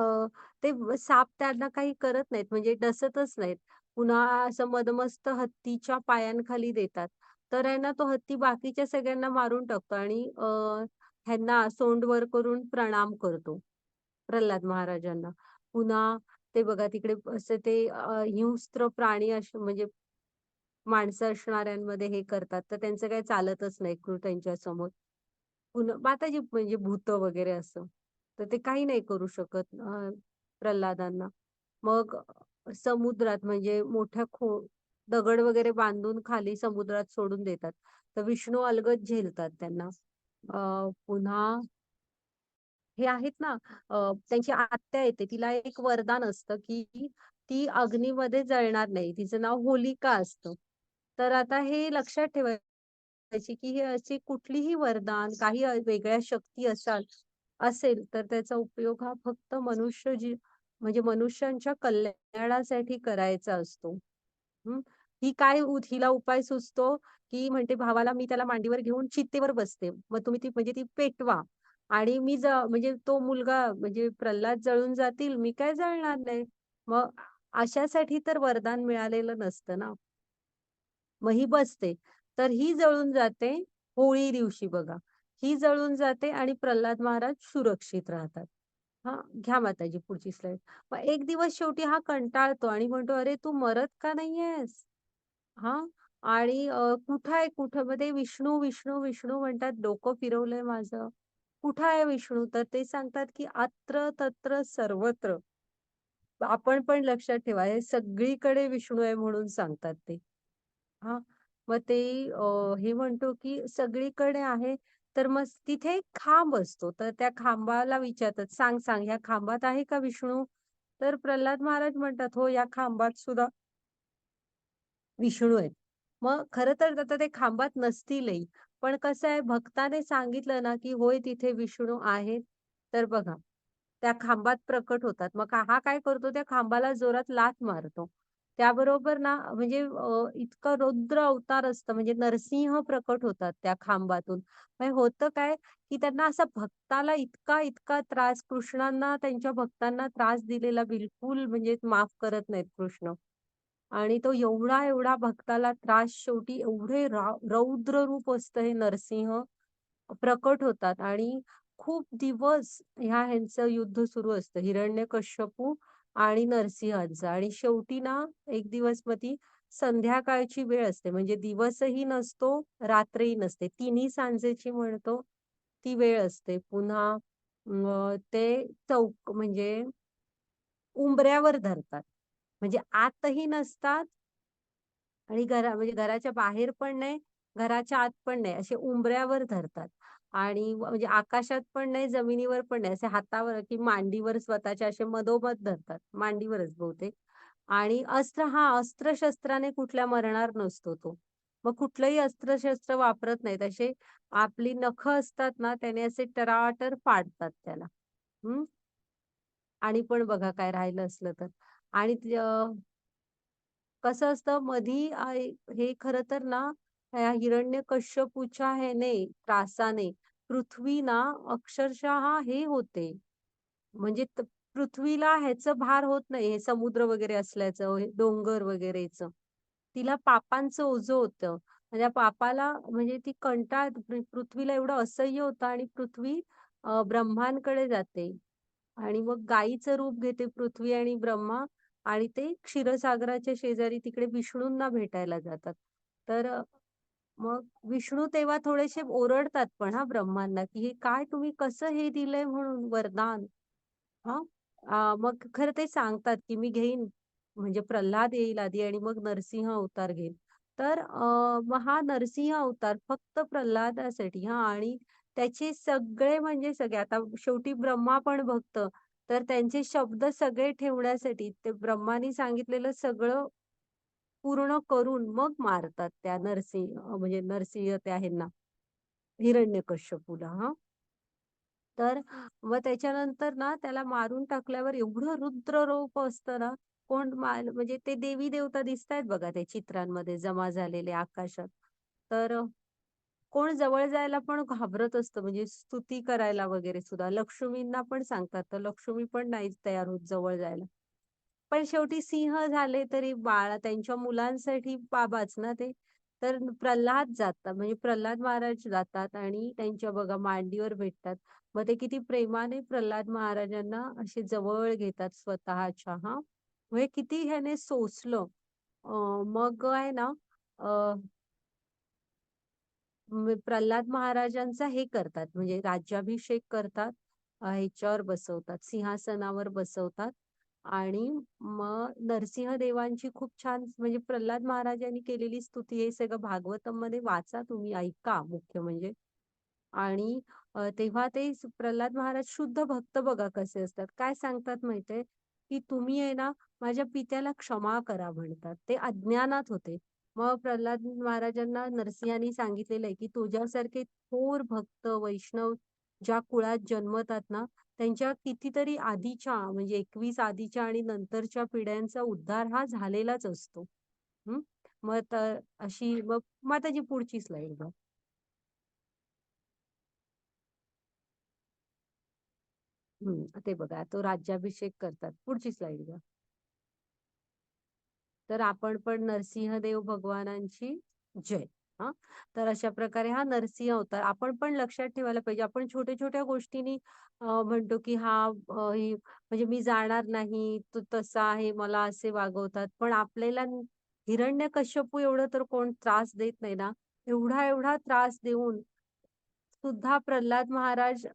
ते साप त्यांना काही करत नाहीत, म्हणजे डसतच नाहीत. पुन्हा असं मदमस्त हत्तीच्या पायांखाली देतात. तर आहे ना, तो हत्ती बाकीच्या सगळ्यांना मारून टाकतो आणि ह्यांना सोंड वर करून प्रणाम करतो, प्रल्हाद महाराजांना. पुन्हा ते बघा तिकडे असे ते हिंस्त्र प्राणी म्हणजे माणसं असणाऱ्यांमध्ये हे करतात, तर त्यांचं काही चालतच नाही त्यांच्यासमोर. पुन्हा माताजी म्हणजे भूतं वगैरे असं. तर ते काही नाही करू शकत प्रल्हादांना. मग समुद्रात म्हणजे मोठ्या दगड वगैरे बांधून खाली समुद्रात सोडून देतात. तर विष्णू अलगद झेलतात त्यांना. पुन्हा हे आहेत ना, त्यांची आत्या येते. तिला एक वरदान असतं, की ती अग्नीमध्ये जळणार नाही. तिचं नाव होलिका असतं. तर आता हे लक्षात ठेवायची, की हे अशी कुठलीही वरदान, काही वेगळ्या शक्ती असेल, तर त्याचा उपयोग हा फक्त म्हणजे मनुष्यांच्या कल्याणासाठी करायचा असतो. हं. ही काय हिला उपाय सुचतो, की म्हणते भावाला मी त्याला मांडीवर घेऊन चितेवर बसते. मग तुम्ही ती म्हणजे ती पेटवा आणि मी म्हणजे तो मुलगा म्हणजे प्रल्हाद जळून जातील, मी काय जळणार नाही. मग अशासाठी तर वरदान मिळालेलं नसतं ना. मग ही बसते. तर ही जळून जाते होळी दिवशी बघा. ही जळून जाते आणि प्रल्हाद महाराज सुरक्षित राहतात. हां, घ्या माताजी पुढची स्लाईड. मग एक दिवस शेवटी हा कंटाळतो आणि म्हणतो, "अरे, तू मरत का नाहीयेस?" हां. आणि कुठं आहे कुठं? मग ते विष्णू, विष्णू, विष्णू म्हणतात. डोकं फिरवलंय माझं. कुठं आहे विष्णू? तर ते सांगतात, की "अत्र तत्र सर्वत्र." आपण पण लक्षात ठेवा, हे सगळीकडे विष्णू आहे म्हणून सांगतात ते. हां. मग ते हे म्हणतो, की सगळीकडे आहे. तर मग तिथे एक खांब असतो. तर त्या खांबाला विचारतात, "सांग, सांग, ह्या खांबात आहे का विष्णू?" तर प्रल्हाद महाराज म्हणतात, "हो, या खांबात सुद्धा विष्णू आहेत." मग खरं तर आता ते खांबात नसतीलही. पण कसं आहे भक्ताने सांगितलं ना, की होय तिथे विष्णू आहेत. तर बघा, त्या खांबात प्रकट होतात. मग हा काय करतो त्या खांबाला जोरात लाथ मारतो. त्याबरोबर ना म्हणजे इतकं रौद्र अवतार असतं म्हणजे नरसिंह प्रकट होतात त्या खांबातून. मग होतं काय, की त्यांना असा भक्ताला इतका त्रास कृष्णांना त्यांच्या भक्तांना त्रास दिलेला बिलकुल म्हणजे माफ करत नाहीत कृष्ण. आणि तो एवढा भक्ताला त्रास शेवटी एवढे रौद्र रूप असतं हे नरसिंह. प्रकट होतात आणि खूप दिवस ह्यांचं युद्ध सुरू असतं हिरण्यकश्यपू आणि नरसिंहाचं. आणि शेवटी ना एक दिवस मग ती संध्याकाळची वेळ असते, म्हणजे दिवसही नसतो, रात्रही नसते, तिन्ही सांजेची म्हणतो ती वेळ असते. पुन्हा ते चौक म्हणजे उंबऱ्यावर धरतात. म्हणजे आतही नसतात आणि म्हणजे घराच्या बाहेर पण नाही, घराच्या आत पण नाही, असे उंबऱ्यावर धरतात. आणि म्हणजे आकाशात पण नाही, जमिनीवर पण नाही, असे हातावर की मांडीवर स्वतःच्या असे मधोमध धरतात. मांडीवरच बहुतेक. आणि अस्त्र-शस्त्राने कुठल्या मरणार नसतो तो. मग कुठलंही अस्त्र-शस्त्र वापरत नाहीत. असे आपली नखं असतात ना, त्याने असे टराटर फाडतात त्याला. हं. आणि पण बघा काय राहिलं असलं तर. आणि कसं असतं मधी हे खरं तर ना, ह्या हिरण्यकश्यपूच्या ह्याने त्रासाने पृथ्वी ना अक्षरशः हे होते. म्हणजे पृथ्वीला ह्याचं भार होत नाही, हे समुद्र वगैरे असल्याचं, हे डोंगर वगैरेचं. तिला पापांचं ओझं होतं. म्हणजे त्या पापाला म्हणजे ती पृथ्वीला एवढं असह्य होतं आणि पृथ्वी ब्रह्मांकडे जाते. आणि मग गायीचं रूप घेते पृथ्वी आणि ब्रह्मा आणि ते क्षीरसागराच्या शेजारी तिकडे विष्णूंना भेटायला जातात. तर मग विष्णू तेव्हा थोडेसे ओरडतात पण हां, ब्रह्मांना, की "हे काय तुम्ही कसं हे दिलंय म्हणून वरदान?" हां. मग खरं ते सांगतात, की "मी घेईन." म्हणजे प्रल्हाद येईल आधी आणि मग नरसिंह अवतार घेईल. तर मग हा नरसिंह अवतार फक्त प्रल्हादासाठी हां. आणि त्याचे सगळे म्हणजे सगळे आता शेवटी ब्रह्मा पण भक्त, तर त्यांचे शब्द सगळे ठेवण्यासाठी ते ब्रह्मानी सांगितलेलं सगळं पूर्ण करून मग मारतात त्या म्हणजे नरसिंह त्या ह्यांना, हिरण्यकश्यपूला हां. तर मग त्याच्यानंतर ना त्याला मारून टाकल्यावर एवढं रुद्र रूप असतं ना, म्हणजे ते देवी-देवता दिसतायत बघा त्या चित्रांमध्ये जमा झालेले आकाशात. तर कोण जवळ जायला पण घाबरत असतं, म्हणजे स्तुती करायला वगैरे सुद्धा. लक्ष्मींना पण सांगतात, तर लक्ष्मी पण नाहीच तयार होत जवळ जायला. पण शेवटी सिंह झाले तरी त्यांच्या मुलांसाठी बाबाच ना ते. तर प्रल्हाद जातात, म्हणजे प्रल्हाद महाराज जातात आणि त्यांच्या बघा मांडीवर भेटतात. मग ते किती प्रेमाने प्रल्हाद महाराजांना असे जवळ घेतात स्वतःच्या हां. म्हणजे किती ह्याने सोसलं. मग आहे ना प्रल्हाद महाराजांचा हे करतात, म्हणजे राज्याभिषेक करतात. ह्याच्यावर बसवतात, सिंहासनावर बसवतात. आणि मग नरसिंहदेवांची खूप छान म्हणजे प्रल्हाद महाराजांनी केलेली स्तुती हे सगळं भागवतमध्ये वाचा तुम्ही, ऐका मुख्य म्हणजे. आणि तेव्हा ते प्रल्हाद महाराज शुद्ध भक्त बघा कसे असतात. काय सांगतात माहितीये, की तुम्ही आहे ना माझ्या पित्याला क्षमा करा म्हणतात. ते अज्ञानात होते. मग प्रल्हाद महाराजांना नरसिंहांनी सांगितलेलं आहे, की तुझ्यासारखे थोर भक्त वैष्णव ज्या कुळात जन्मतात ना, त्यांच्या कितीतरी आधीच्या म्हणजे 21 आधीच्या आणि नंतरच्या पिढ्यांचा उद्धार हा झालेलाच असतो. हं. मग अशी मग माताजी पुढची स्लाईड बघा. ते बघा तो राज्याभिषेक करतात. पुढची स्लाईड घ्या. तर आपण पण नरसिंहदेव भगवानांची जय. हां. तर अशा प्रकारे हा नरसिंह अवतार आपण पण लक्षात ठेवायला पाहिजे. आपण छोट्या-छोट्या गोष्टींनी म्हणतो की ही म्हणजे मी जाणार नाही, तो तसा आहे, मला असे वागवतात. पण आपल्याला हिरण्यकश्यपू एवढं तर कोण त्रास देत नाही ना. एवढा त्रास देऊन सुद्धा प्रल्हाद महाराज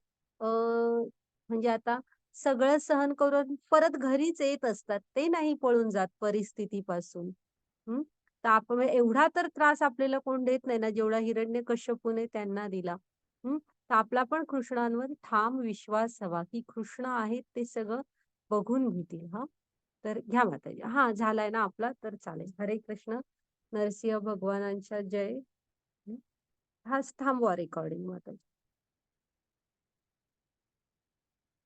म्हणजे आता सगळं सहन करून परत घरीच येत असतात. ते नाही पळून जात परिस्थितीपासून. हं. तर आपण एवढा तर त्रास आपल्याला कोण देत नाही ना, जेवढा हिरण्यकश्यपूने त्यांना दिला. हं. तर आपला पण कृष्णांवर ठाम विश्वास हवा, की कृष्ण आहेत ते सगळं बघून घेतील हां. तर घ्या माताजी. हां, झालाय ना आपला तर चालेल. हरे कृष्ण. नरसिंह भगवानांच्या जय. हाच थांबवा रेकॉर्डिंग माताजी.